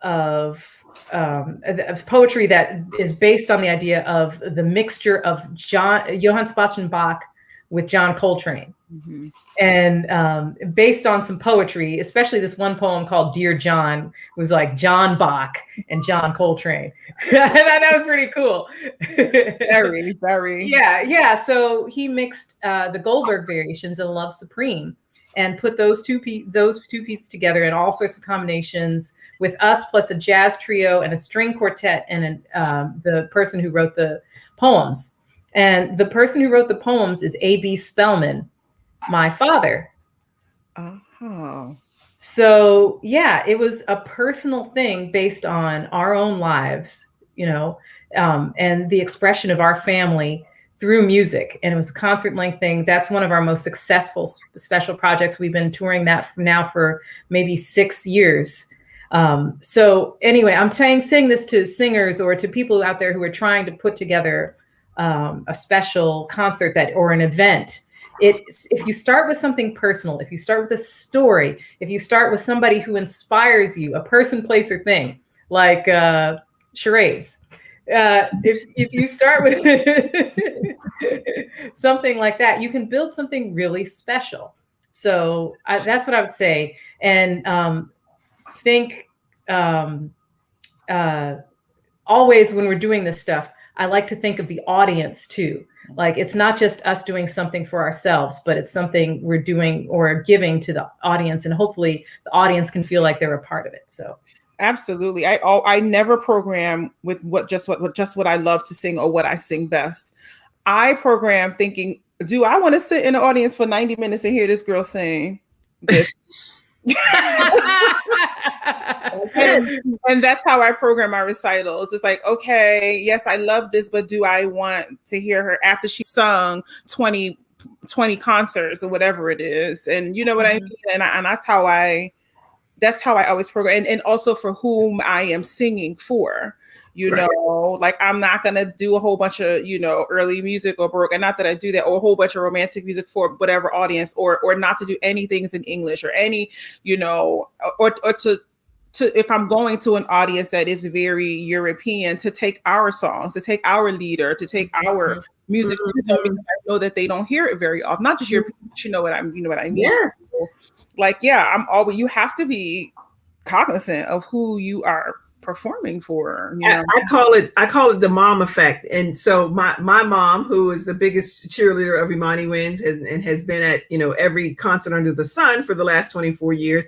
poetry that is based on the idea of the mixture of Johann Sebastian Bach with John Coltrane. Mm-hmm. And based on some poetry, especially this one poem called Dear John, it was like John Bach and John Coltrane. I thought that was pretty cool. Very, very. Yeah. So he mixed the Goldberg variations and Love Supreme and put those two pieces together in all sorts of combinations with us plus a jazz trio and a string quartet and the person who wrote the poems. And the person who wrote the poems is A.B. Spellman, my father. Oh. So yeah, it was a personal thing based on our own lives, and the expression of our family through music. And it was a concert length thing. That's one of our most successful special projects. We've been touring that now for maybe 6 years. So anyway, I'm saying this to singers or to people out there who are trying to put together a special concert or an event. If you start with something personal, if you start with a story, if you start with somebody who inspires you, a person, place, or thing, like charades. If you start with something like that, you can build something really special. So that's what I would say. And think always when we're doing this stuff, I like to think of the audience too. Like it's not just us doing something for ourselves, but it's something we're doing or giving to the audience, and hopefully the audience can feel like they're a part of it. So absolutely, I never program with just what I love to sing or what I sing best. I program thinking, do I want to sit in the audience for 90 minutes and hear this girl sing this? And that's how I program my recitals. It's like, okay, yes, I love this, but do I want to hear her after she sung 20 concerts or whatever it is? And you know what I mean? And that's how I always program. And also for whom I am singing for, you know, like I'm not going to do a whole bunch of, early music or Baroque, and not that I do that, or a whole bunch of romantic music for whatever audience, or not to do anything in English or any, or to if I'm going to an audience that is very European, to take our songs, to take our leader, to take our music to them, because I know that they don't hear it very often. Not just European, but you know what I mean? Yes. So, you have to be cognizant of who you are performing for. I call it the mom effect. And so my mom, who is the biggest cheerleader of IMANI WINDS and has been at every concert under the sun for the last 24 years,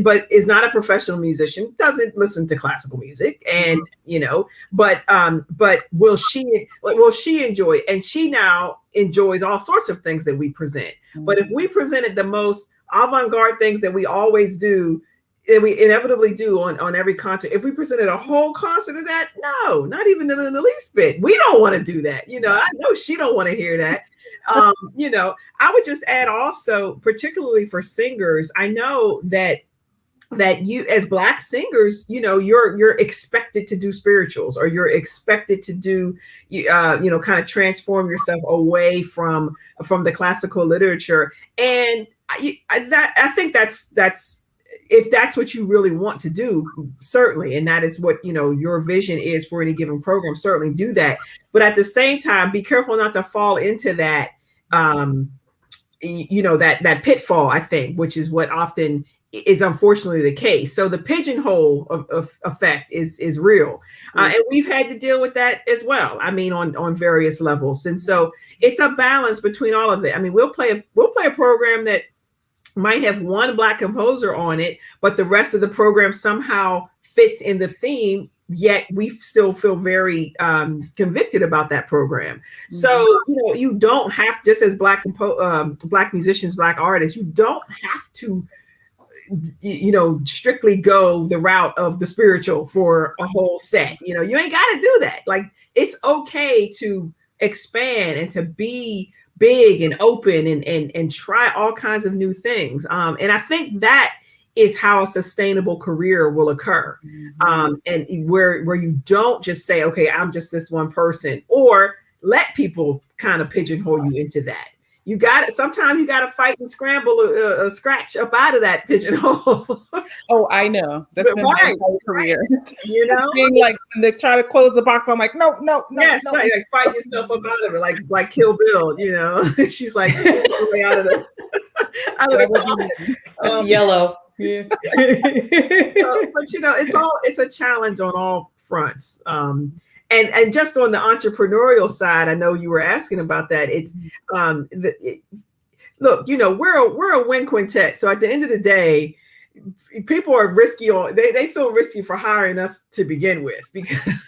but is not a professional musician, doesn't listen to classical music, and but will she enjoy it? And she now enjoys all sorts of things that we present. But if we presented the most avant-garde things that we always do, that we inevitably do on every concert, if we presented a whole concert of that, no, not even in the least bit. We don't want to do that. I know she don't want to hear that. I would just add also, particularly for singers, I know that you, as Black singers, you're expected to do spirituals, or you're expected to do, kind of transform yourself away from the classical literature. And I think that's if that's what you really want to do, certainly, and that is what your vision is for any given program, certainly do that. But at the same time, be careful not to fall into that that pitfall, I think, which is what often is unfortunately the case. So the pigeonhole of effect is real, and we've had to deal with that as well. I mean, on various levels. And so it's a balance between all of it. I mean, we'll play a program that might have one Black composer on it, but the rest of the program somehow fits in the theme, yet we still feel very convicted about that program. Mm-hmm. So, you don't have, just as Black musicians, Black artists, you don't have to, strictly go the route of the spiritual for a whole set. You ain't got to do that. Like, it's okay to expand and to be big and open and try all kinds of new things. And I think that is how a sustainable career will occur. And where you don't just say, okay, I'm just this one person, or let people kind of pigeonhole you into that. you got it. Sometimes you got to fight and scramble a scratch up out of that pigeonhole. Oh, I know. That's been my entire career. You know, being like, when they try to close the box, I'm like, no. Yes, no. Like fight yourself up out of it, like Kill Bill. You know, she's like way out of the That's yellow. Yeah. But you know, it's a challenge on all fronts. And just on the entrepreneurial side, I know you were asking about that. It's look, you know, we're a wind quintet. So at the end of the day, people are risky they feel risky for hiring us to begin with because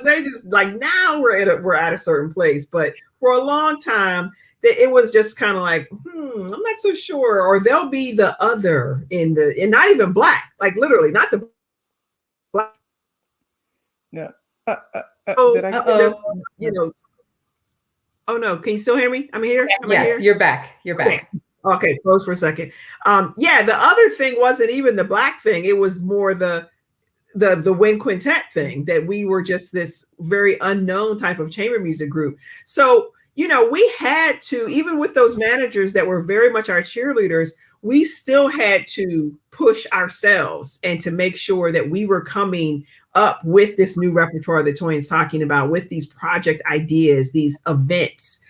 they just like, now we're at a certain place. But for a long time, it was just kind of like, I'm not so sure. Or they'll be the other and not even black, like literally not the black. Yeah. Did I just, you know? Oh no! Can you still hear me? I'm here. Yes, you're back. You're back. Okay, close for a second. Yeah, the other thing wasn't even the black thing. It was more the wind quintet thing, that we were just this very unknown type of chamber music group. So, you know, we had to, even with those managers that were very much our cheerleaders, we still had to push ourselves and to make sure that we were coming up with this new repertoire that Toyin's talking about, with these project ideas, these events,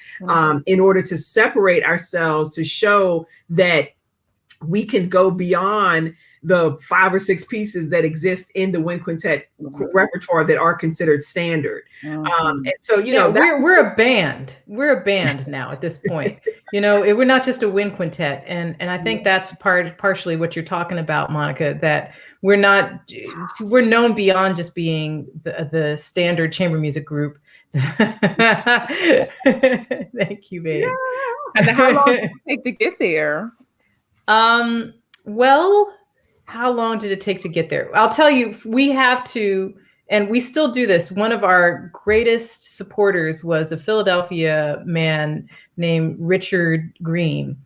in order to separate ourselves, to show that we can go beyond the 5 or 6 pieces that exist in the wind quintet repertoire that are considered standard. And so, you know, we're a band. We're a band now at this point. You know, we're not just a wind quintet. And I think that's partially what you're talking about, Monica, that we're known beyond just being the standard chamber music group. Thank you, babe. Yeah. And how long did it take to get there? Well, how long did it take to get there? I'll tell you, we have to, and we still do this. One of our greatest supporters was a Philadelphia man named Richard Green.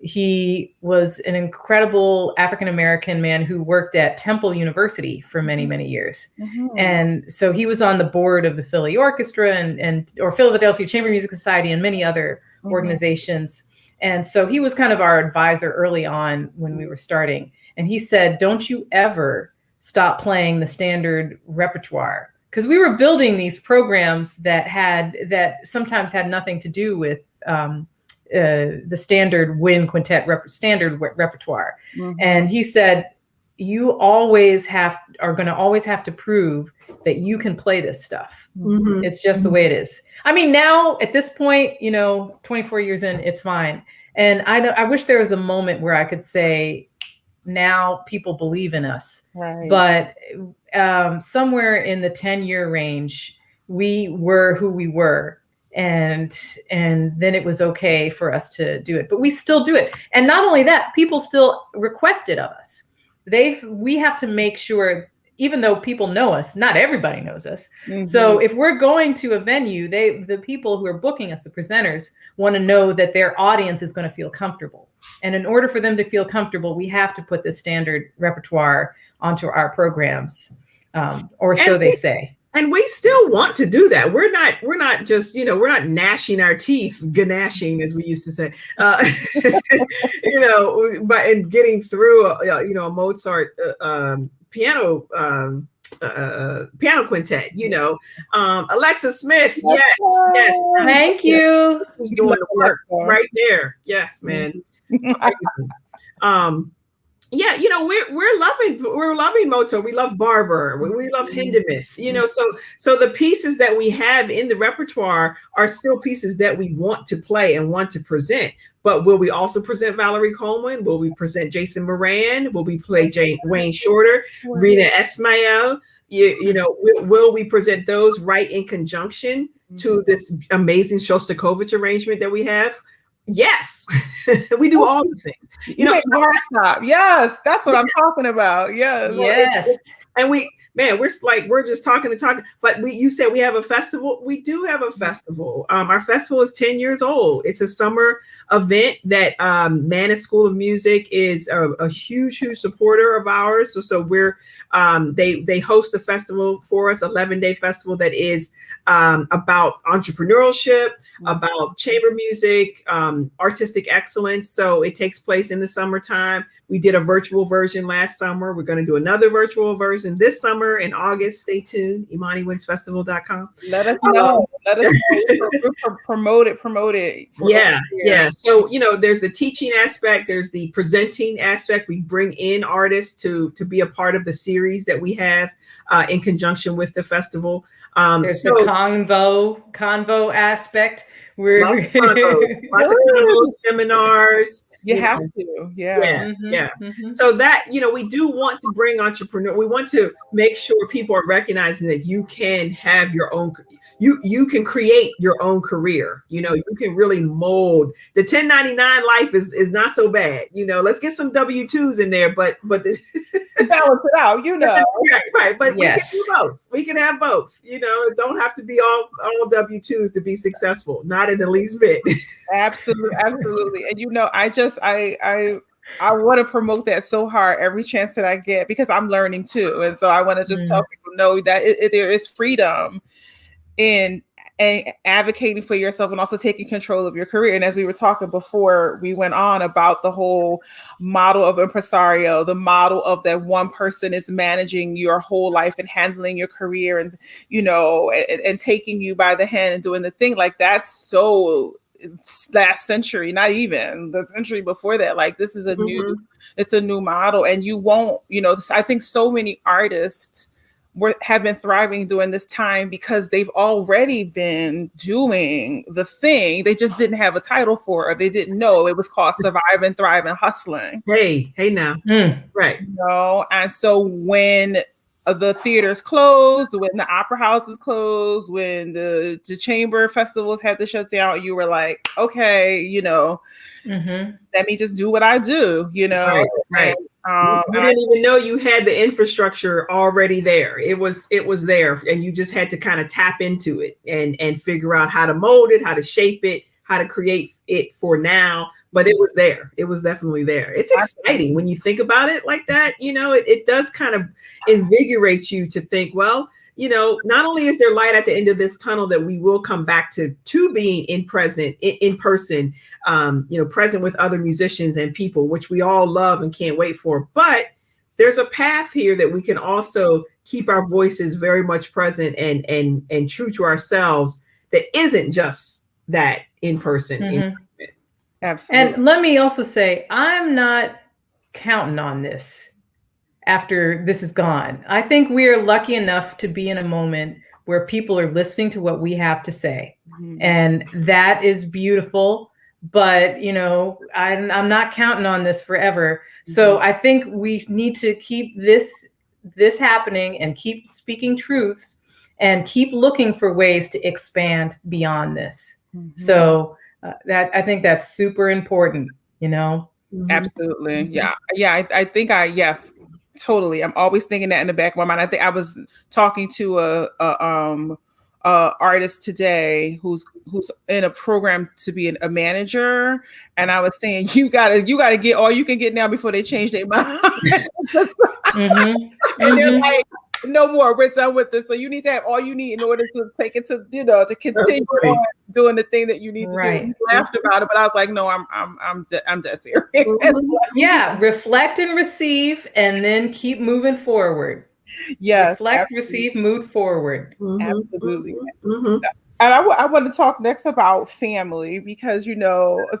He was an incredible African-American man who worked at Temple University for many, many years. And so he was on the board of the Philly Orchestra or Philadelphia Chamber Music Society and many other organizations. And so he was kind of our advisor early on when we were starting. And he said, don't you ever stop playing the standard repertoire. Because we were building these programs that sometimes had nothing to do with the standard wind quintet standard repertoire. And he said, you are going to always have to prove that you can play this stuff. It's just the way it is. I mean, now at this point, you know, 24 years in, it's fine. And I wish there was a moment where I could say, now people believe in us. Right. But somewhere in the 10-year range, we were who we were. And then it was okay for us to do it, but we still do it. And not only that, people still request it of us. We have to make sure, even though people know us, not everybody knows us. So if we're going to a venue, the people who are booking us, the presenters, want to know that their audience is going to feel comfortable. And in order for them to feel comfortable, we have to put the standard repertoire onto our programs, or so they say. And we still want to do that. We're not just, you know, we're not gnashing our teeth, ganashing, as we used to say, you know, but in getting through, you know, a Mozart piano quintet, you know. Alexa Smith, yes. Thank you. Who's doing the work right there? Yes, man. Yeah, you know, we're loving Mozart. We love Barber. We love Hindemith. You know, so the pieces that we have in the repertoire are still pieces that we want to play and want to present. But will we also present Valerie Coleman? Will we present Jason Moran? Will we play Wayne Shorter, Rena Esmail? You know, will we present those right in conjunction to this amazing Shostakovich arrangement that we have? Yes, we do all the things. You know, stop. Yes, that's what I'm talking about. Yes. And man, we're just talking and talking. But you said we have a festival. We do have a festival. Our festival is 10 years old. It's a summer event that Mana School of Music is a huge supporter of ours. So we're they host the festival for us, 11-day festival that is about entrepreneurship, about chamber music, artistic excellence. So it takes place in the summertime. We did a virtual version last summer. We're going to do another virtual version this summer in August. Stay tuned. IMANIWindsFestival.com. Let us know. Let us know. Promote it. Yeah. So, there's the teaching aspect. There's the presenting aspect. We bring in artists to be a part of the series that we have in conjunction with the festival. There's the convo aspect. Lots of convos, seminars. You have to, yeah. So that, we do want to bring entrepreneur. We want to make sure people are recognizing that you can have your own. You can create your own career. You can really mold. The 1099 life is not so bad. Let's get some W-2s in there, but balance it out. Right. But yes. We can do both. We can have both. It don't have to be all W-2s to be successful. Not in the least bit. Absolutely. And I want to promote that so hard every chance that I get, because I'm learning too, and so I want to just tell people know that there is freedom in advocating for yourself and also taking control of your career. And as we were talking before we went on about the whole model of impresario, the model of that one person is managing your whole life and handling your career and and taking you by the hand and doing the thing, like that's so last century, not even the century before that. Like this is it's a new model, and you won't, I think so many artists have been thriving during this time because they've already been doing the thing. They just didn't have a title for it. They didn't know it was called Survive and Thrive and Hustling. Hey now. Right. And so when the theaters closed, when the opera houses closed, when the chamber festivals had to shut down, you were like, okay, let me just do what I do, Right. You didn't even know you had the infrastructure already there. It was there, and you just had to kind of tap into it and figure out how to mold it, how to shape it, how to create it for now. But it was there. It was definitely there. It's exciting when you think about it like that. It does kind of invigorate you to think, well, not only is there light at the end of this tunnel that we will come back to being in person, present with other musicians and people, which we all love and can't wait for. But there's a path here that we can also keep our voices very much present and true to ourselves. That isn't just that in person. Absolutely. And let me also say, I'm not counting on this after this is gone. I think we are lucky enough to be in a moment where people are listening to what we have to say. And that is beautiful. But, I'm not counting on this forever. So I think we need to keep this happening and keep speaking truths and keep looking for ways to expand beyond this. So I think that's super important, Absolutely. Yeah. I think yes, totally. I'm always thinking that in the back of my mind. I think I was talking to a artist today who's in a program to be a manager, and I was saying you gotta get all you can get now before they change their mind. And they're like, no more, we're done with this. So you need to have all you need in order to take it to to continue on doing the thing that you need to do. We laughed about it, but I was like, no, I'm dead serious. Yeah, reflect and receive, and then keep moving forward. Yes, reflect, receive, move forward. Absolutely. And I want to talk next about family, because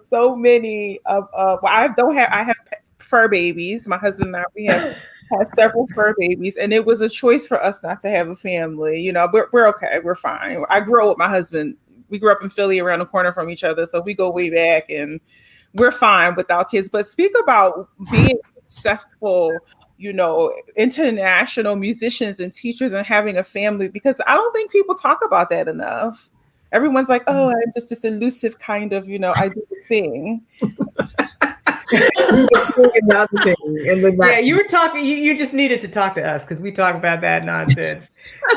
so many of I have fur babies. My husband and I, we have had several fur babies, and it was a choice for us not to have a family. We're okay, we're fine. I grew up with my husband. We grew up in Philly, around the corner from each other, so we go way back, and we're fine without kids. But speak about being successful, international musicians and teachers, and having a family, because I don't think people talk about that enough. Everyone's like, oh, I'm just this elusive kind of, I do the thing. You were speaking the other thing, and then Yeah, you were talking. You just needed to talk to us because we talk about that nonsense.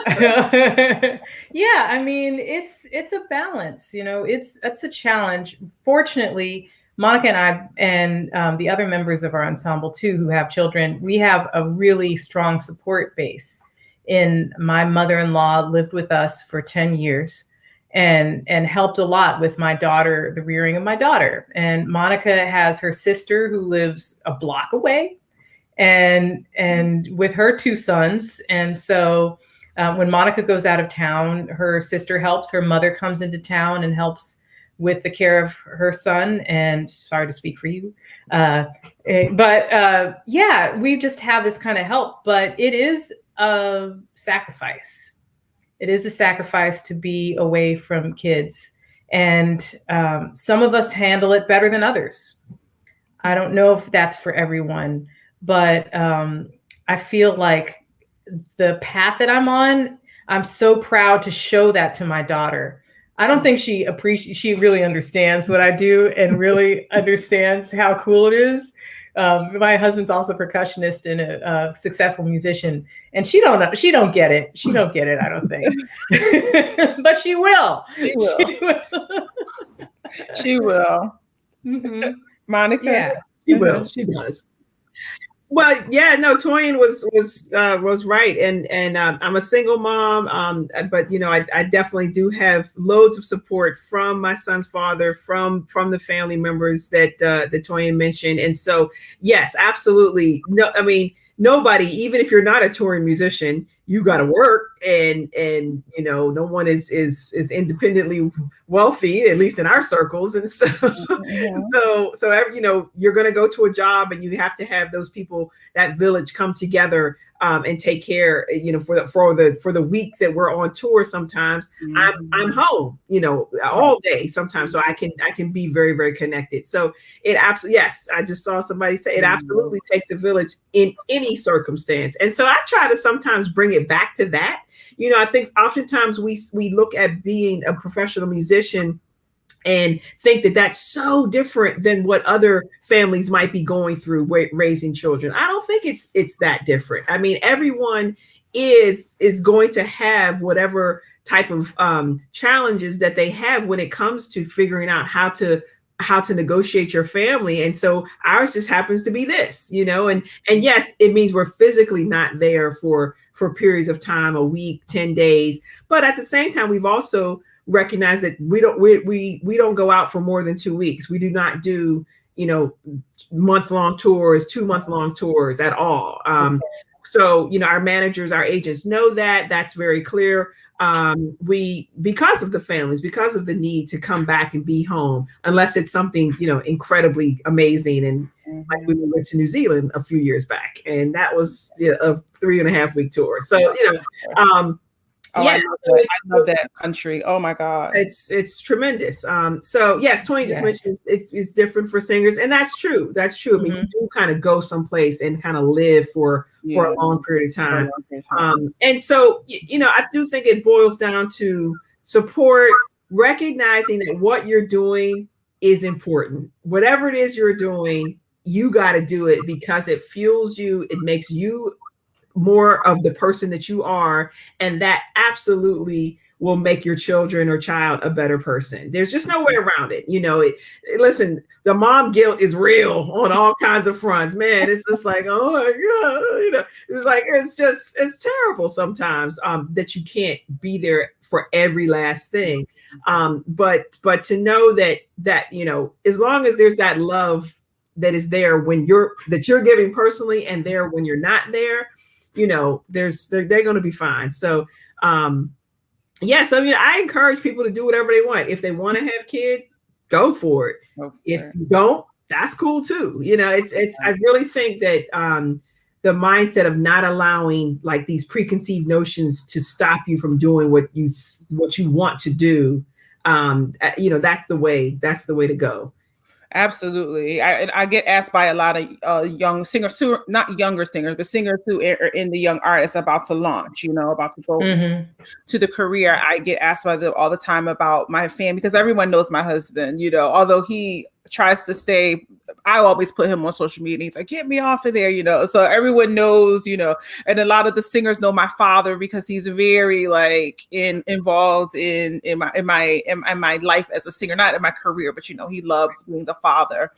Yeah, I mean, it's a balance. It's a challenge. Fortunately, Monica and I and the other members of our ensemble too, who have children, we have a really strong support base. My mother-in-law lived with us for 10 years and helped a lot with my daughter, the rearing of my daughter. And Monica has her sister who lives a block away, and with her two sons. And so when Monica goes out of town, her sister helps. Her mother comes into town and helps with the care of her son. And sorry to speak for you, but yeah, we just have this kind of help. But it is a sacrifice. It is a sacrifice to be away from kids. And some of us handle it better than others. I don't know if that's for everyone, but I feel like the path that I'm on, I'm so proud to show that to my daughter. I don't think she really understands what I do and really understands how cool it is. My husband's also a percussionist and a successful musician, and she don't get it. She don't get it, I don't think. But she will. She will. She will. Mm-hmm. Monica? Yeah. She will. She does. Well, yeah, no, Toyin was right, and I'm a single mom, but I definitely do have loads of support from my son's father, from the family members that Toyin mentioned, and so yes, absolutely. No, I mean, nobody, even if you're not a touring musician, you got to work, and no one is independently wealthy, at least in our circles, and so you're going to go to a job, and you have to have those people, that village, come together and take care, for the week that we're on tour. Sometimes I'm home, all day sometimes, so I can be very, very connected. So it absolutely, yes, I just saw somebody say it absolutely takes a village in any circumstance. And so I try to sometimes bring it back to that. I think oftentimes we look at being a professional musician and think that that's so different than what other families might be going through raising children. I don't think it's that different. I mean, everyone is going to have whatever type of challenges that they have when it comes to figuring out how to negotiate your family. And so ours just happens to be this, and yes, it means we're physically not there for periods of time, a week, 10 days. But at the same time, we've also recognized that we don't go out for more than 2 weeks. We do not do, month-long tours, 2-month-long tours at all. So, our managers, our agents know that. That's very clear. Because of the families, because of the need to come back and be home, unless it's something, incredibly amazing. And like we went to New Zealand a few years back, and that was a 3.5-week tour. So, I love that country. Oh my God. It's tremendous. So yes, Toyin just mentioned it's different for singers, and that's true. That's true. I mean, you do kind of go someplace and kind of live for a long period of time. And so, I do think it boils down to support, recognizing that what you're doing is important. Whatever it is you're doing, you got to do it because it fuels you. It makes you more of the person that you are, and that absolutely will make your children or child a better person. There's just no way around it. Listen, the mom guilt is real on all kinds of fronts, man. It's just like, oh my God, it's terrible sometimes that you can't be there for every last thing. But to know that as long as there's that love that is there that you're giving personally, and there when you're not there, they're going to be fine. So, I encourage people to do whatever they want. If they want to have kids, go for it. If you don't, that's cool too. I really think that the mindset of not allowing like these preconceived notions to stop you from doing what you want to do, that's the way to go. Absolutely. I get asked by a lot of young singers, who not younger singers, but singers who are in the young artists about to launch, about to go to the career. I get asked by them all the time about my family, because everyone knows my husband, although he tries to stay. I always put him on social media. He's like, get me off of there, you know. So everyone knows, you know, and a lot of the singers know my father because he's very like involved in my life as a singer, not in my career, but you know, he loves being the father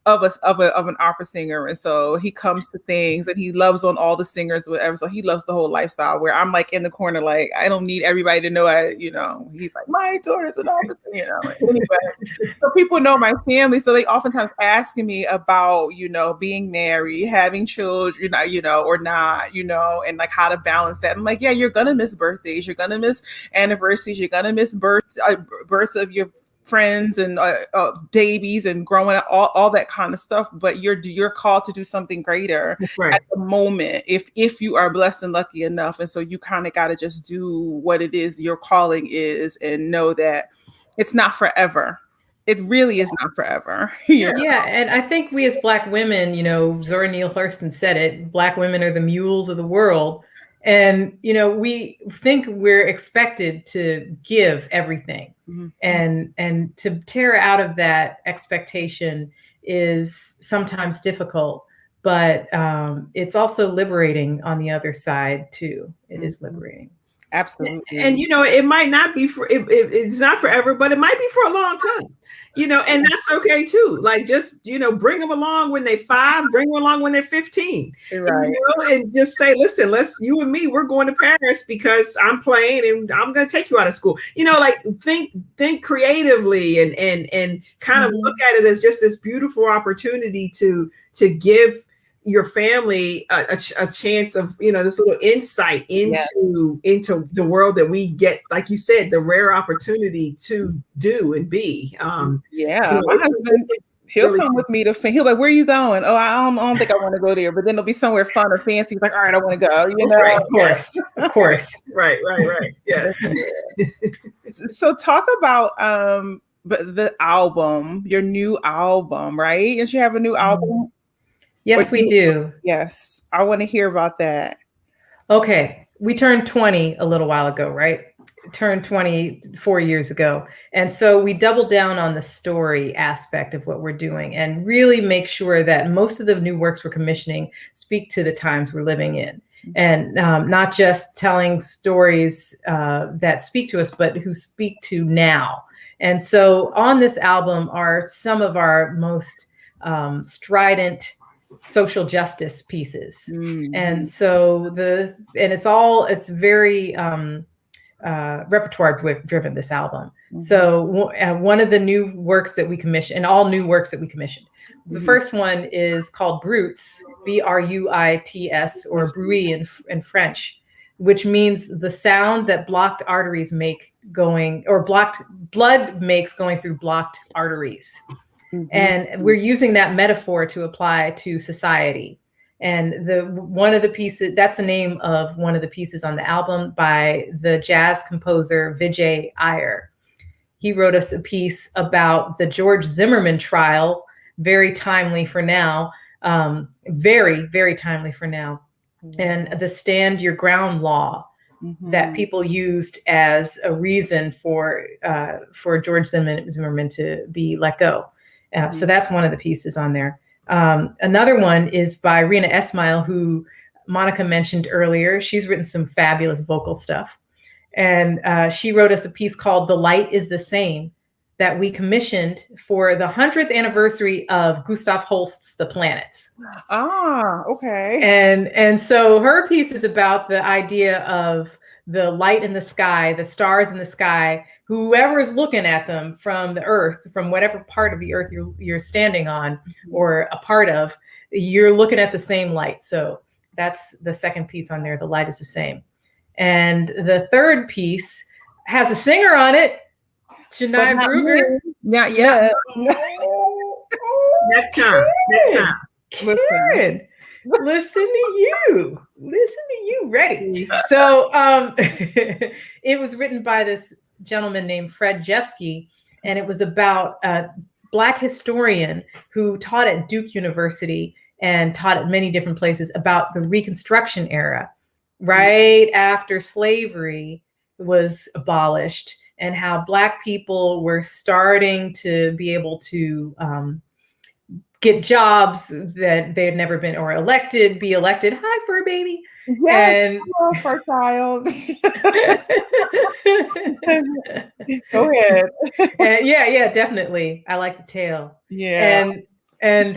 of an opera singer, and so he comes to things and he loves on all the singers, whatever. So he loves the whole lifestyle. Where I'm like in the corner, like I don't need everybody to know. You know, he's like my daughter's an opera singer, you know. Anyway, so people know my family, so they oftentimes ask me about, you know, being married, having children, you know, or not, you know, and like how to balance that. I'm like, yeah, you're gonna miss birthdays, you're gonna miss anniversaries, you're gonna miss births of your friends and babies and growing up, all that kind of stuff, but you're called to do something greater at the moment if you are blessed and lucky enough. And so you kind of got to just do what it is your calling is and know that it's not forever. It really is not forever. Yeah, and I think we as Black women, you know, Zora Neale Hurston said it, Black women are the mules of the world. And, you know, we think we're expected to give everything. And to tear out of that expectation is sometimes difficult, but it's also liberating on the other side too. It is liberating. Absolutely. And you know, it might not be it's not forever, but it might be for a long time, you know, and that's okay too. Like, just, you know, bring them along when they're 5, bring them along when they're 15, right. You know, and just say, listen, you and me, we're going to Paris because I'm playing and I'm going to take you out of school. You know, like think creatively and kind of look at it as just this beautiful opportunity to give your family a chance of, you know, this little insight into the world that we get, like you said, the rare opportunity to do and be. You know, my husband, he'll really come with me to he'll like, where are you going? Oh, I don't think I want to go there, but then it'll be somewhere fun or fancy. He's like, all right, I want to go. You know, right. Of course. Right. Yes. So talk about the album, your new album, right? And you have a new album. Yes, we do. Yes. I want to hear about that. Okay. We turned 20 a little while ago, right? Turned 20 4 years ago. And so we doubled down on the story aspect of what we're doing and really make sure that most of the new works we're commissioning speak to the times we're living in. And not just telling stories that speak to us, but who speak to now. And so on this album are some of our most strident social justice pieces. And so it's very repertoire driven, this album. So one of the new works that we commissioned, and all new works that we commissioned, the first one is called Bruits, Bruits, or bruit in French, which means the sound that blocked arteries make going, or blood makes going through blocked arteries. And we're using that metaphor to apply to society. And one of the pieces, that's the name of one of the pieces on the album by the jazz composer Vijay Iyer. He wrote us a piece about the George Zimmerman trial, very timely for now, very, very timely for now. And the stand your ground law that people used as a reason for George Zimmerman to be let go. So that's one of the pieces on there. Another one is by Rena Esmail, who Monica mentioned earlier. She's written some fabulous vocal stuff. And she wrote us a piece called The Light is the Same that we commissioned for the 100th anniversary of Gustav Holst's The Planets. Ah, okay. And so her piece is about the idea of the light in the sky, the stars in the sky, whoever is looking at them from the earth, from whatever part of the earth you're standing on or a part of, you're looking at the same light. So that's the second piece on there. The light is the same. And the third piece has a singer on it, Shania Brugger. Not yet. Next time. Karen, listen to you. Ready. So it was written by this gentleman named Fred Jeffsky, and it was about a Black historian who taught at Duke University and taught at many different places about the Reconstruction era, right after slavery was abolished. and how Black people were starting to be able to get jobs that they had never been, or be elected. Hi, fur baby. Yes, and for child. Go ahead. And yeah, definitely. I like the tail. Yeah. And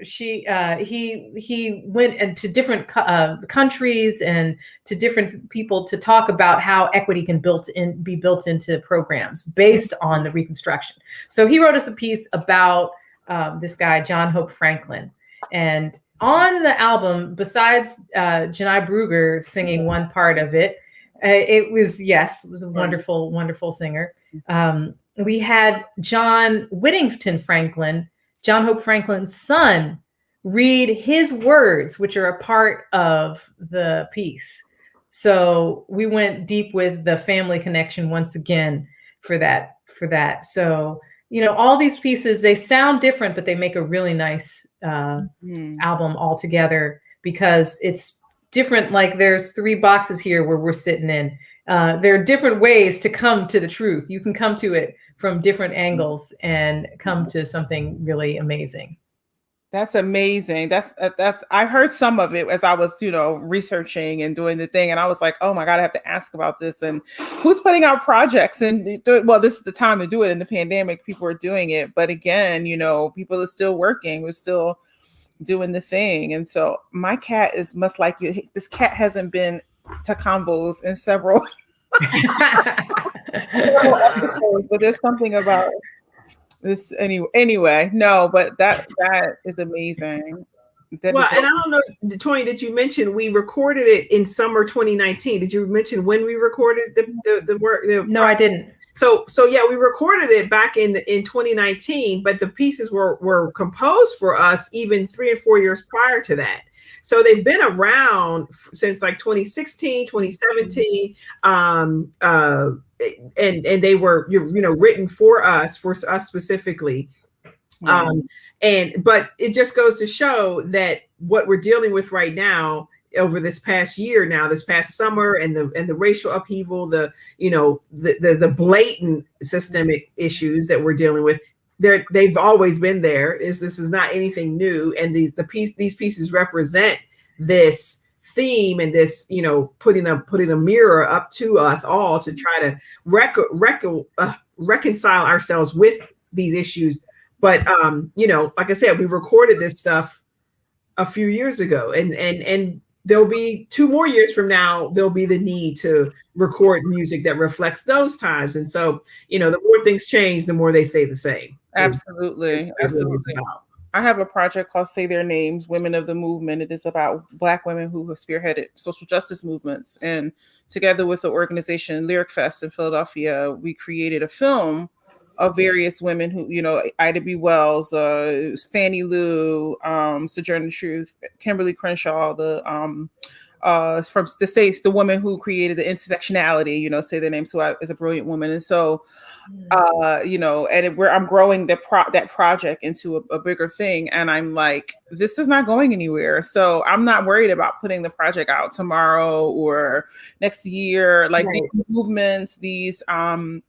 he went into different countries and to different people to talk about how equity can be built into programs based on the Reconstruction. So he wrote us a piece about this guy, John Hope Franklin. And on the album, besides Janai Brugger singing one part of it, it was a wonderful, wonderful singer. We had John Whittington Franklin, John Hope Franklin's son, read his words, which are a part of the piece. So we went deep with the family connection once again for that. So, all these pieces, they sound different, but they make a really nice album altogether, because it's different. Like there's 3 boxes here where we're sitting in. There are different ways to come to the truth. You can come to it from different angles and come to something really amazing. That's amazing. That's I heard some of it as I was, researching and doing the thing. And I was like, oh my God, I have to ask about this. And who's putting out projects? And well, this is the time to do it. In the pandemic, people are doing it. But again, people are still working. We're still doing the thing. And so my cat is much like you. This cat hasn't been to combos in several episodes, but there's something about this anyway. No, but that is amazing. And I don't know, Toyin, did you mention we recorded it in summer 2019? Did you mention when we recorded the work? No, I didn't. So yeah, we recorded it back in 2019, but the pieces were composed for us even 3 and 4 years prior to that. So they've been around since like 2016, 2017, and they were written for us specifically. But it just goes to show that what we're dealing with right now over this past year, this past summer, and the racial upheaval, the blatant systemic issues that we're dealing with, they've always been there. This is not anything new, and these pieces represent this theme and this putting a mirror up to us all to try to reconcile ourselves with these issues. But like I said, we recorded this stuff a few years ago, and there'll be 2 more years from now, there'll be the need to record music that reflects those times. And so, the more things change, the more they stay the same. Absolutely. Absolutely. I have a project called Say Their Names, Women of the Movement. It is about Black women who have spearheaded social justice movements. And together with the organization Lyric Fest in Philadelphia, we created a film of various women who, Ida B. Wells, Fannie Lou, Sojourner Truth, Kimberly Crenshaw, from the States, the woman who created the intersectionality, Say Their Names, who is a brilliant woman. And so, I'm growing that project into a bigger thing. And I'm like, this is not going anywhere. So I'm not worried about putting the project out tomorrow or next year. Like these movements, these, okay.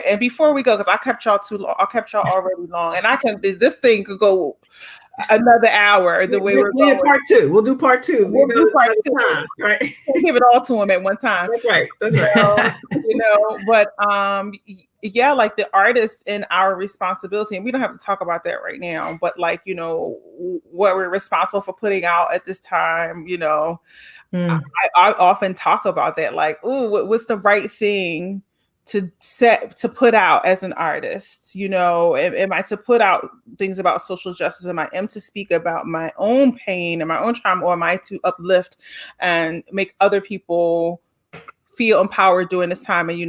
And before we go, because I kept y'all too long, already long, and this thing could go another hour the way we're going. Part 2. We'll do part 2. We'll do part 2. Right. We'll give it all to him at one time. That's right. But like the artists and our responsibility, and we don't have to talk about that right now, but like, what we're responsible for putting out at this time, I often talk about that, like, what's the right thing to put out as an artist? Am I to put out things about social justice? Am I to speak about my own pain and my own trauma, or am I to uplift and make other people feel empowered during this time? And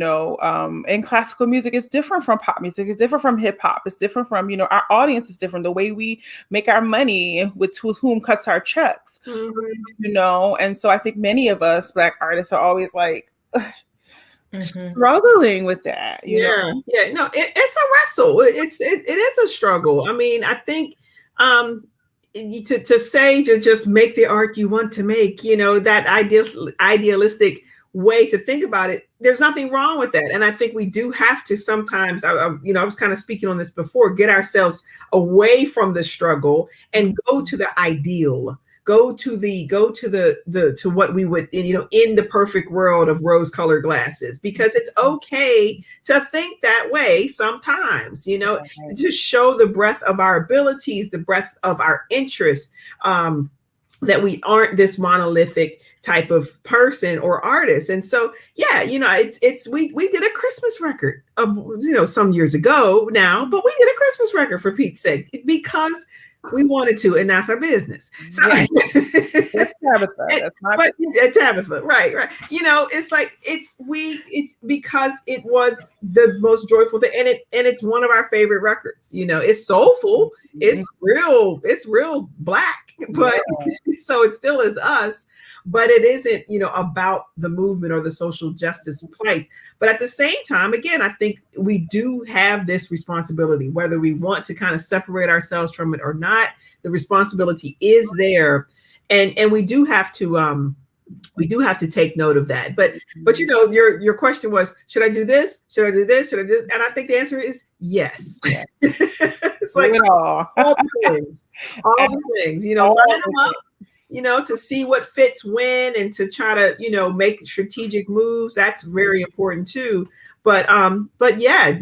and classical music is different from pop music. It's different from hip hop. It's different from our audience is different. The way we make our money, with whom cuts our checks. And so I think many of us Black artists are always like struggling with that. No, it's a wrestle. It is a struggle. I mean, I think to just make the art you want to make, that idealistic way to think about it, there's nothing wrong with that. And I think we do have to sometimes, I was kind of speaking on this before, get ourselves away from the struggle and go to the ideal, go to what we would, in the perfect world of rose colored glasses, because it's okay to think that way sometimes, to show the breadth of our abilities, the breadth of our interests, that we aren't this monolithic type of person or artist. And so, yeah, we did a Christmas record, some years ago now, but we did a Christmas record for Pete's sake, because we wanted to, and that's our business. So, that's Tabitha. That's my Tabitha, right. It's because it was the most joyful thing, and it's one of our favorite records. It's soulful, it's real black, but so it still is us. But it isn't, about the movement or the social justice plight. But at the same time, again, I think we do have this responsibility, whether we want to kind of separate ourselves from it or not. The responsibility is there, and we do have to take note of that. But your question was, should I do this? Should I do this? Should I do this? And I think the answer is yes. It's like all the things, line them up. To see what fits when, and to try to, make strategic moves. That's very important too. But yeah,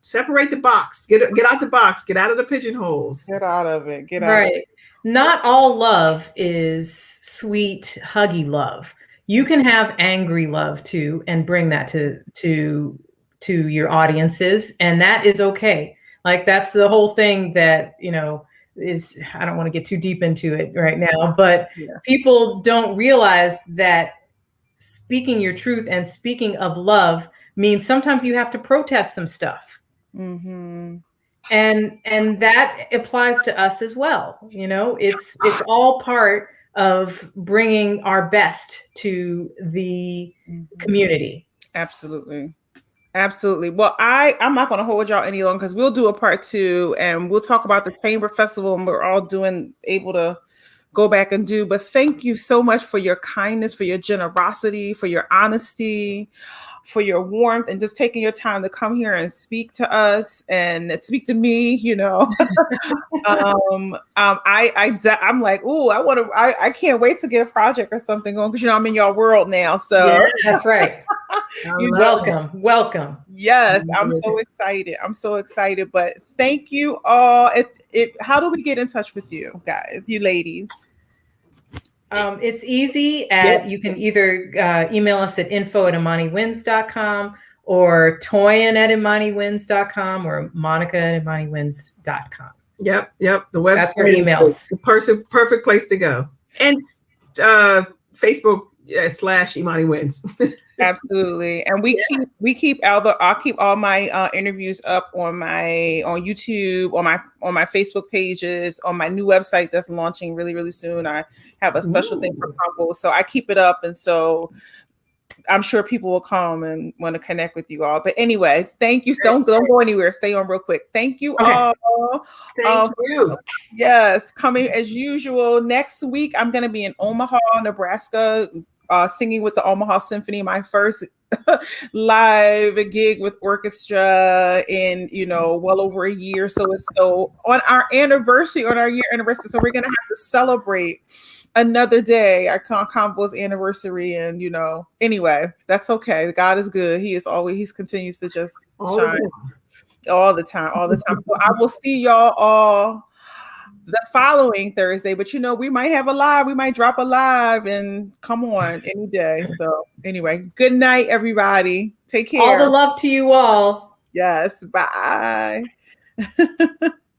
separate the box, get out the box, get out of the pigeonholes. Get out of it. Get out right. of it. Not all love is sweet, huggy love. You can have angry love too, and bring that to your audiences. And that is okay. Like, that's the whole thing that, is, I don't want to get too deep into it right now, but people don't realize that speaking your truth and speaking of love means sometimes you have to protest some stuff. Mm-hmm. And that applies to us as well. It's all part of bringing our best to the community. Absolutely. Well, I'm not going to hold y'all any longer, because we'll do a part 2 and we'll talk about the Chamber Festival, and we're all able to go back and do. But thank you so much for your kindness, for your generosity, for your honesty, for your warmth, and just taking your time to come here and speak to us and speak to me. I'm like, ooh, I can't wait to get a project or something going, because I'm in your world now. So yeah, that's right. Welcome. Yes, I'm so excited. But thank you all. How do we get in touch with you guys, you ladies? It's easy. You can either email us at info@imaniwinds.com, or Toyin@imaniwinds.com, or Monica@imaniwinds.com. Yep. The website. That's our emails. The perfect place to go. And Facebook /Imani Winds. Absolutely. And I'll keep all my interviews up on YouTube, on my Facebook pages, on my new website that's launching really, really soon. I have a special thing for couples, so I keep it up, and so I'm sure people will come and want to connect with you all. But anyway, thank you. Don't go anywhere. Stay on real quick. Thank you all. Thank you. Yes, coming as usual. Next week, I'm going to be in Omaha, Nebraska, singing with the Omaha Symphony, my first live gig with orchestra in well over a year. So it's on our year anniversary. So we're gonna have to celebrate another day, our Convo's anniversary. And anyway, that's okay. God is good. He continues to just shine all the time. So I will see y'all all the following Thursday, but we might have we might drop a live and come on any day. So anyway, good night, everybody. Take care. All the love to you all. Yes. Bye.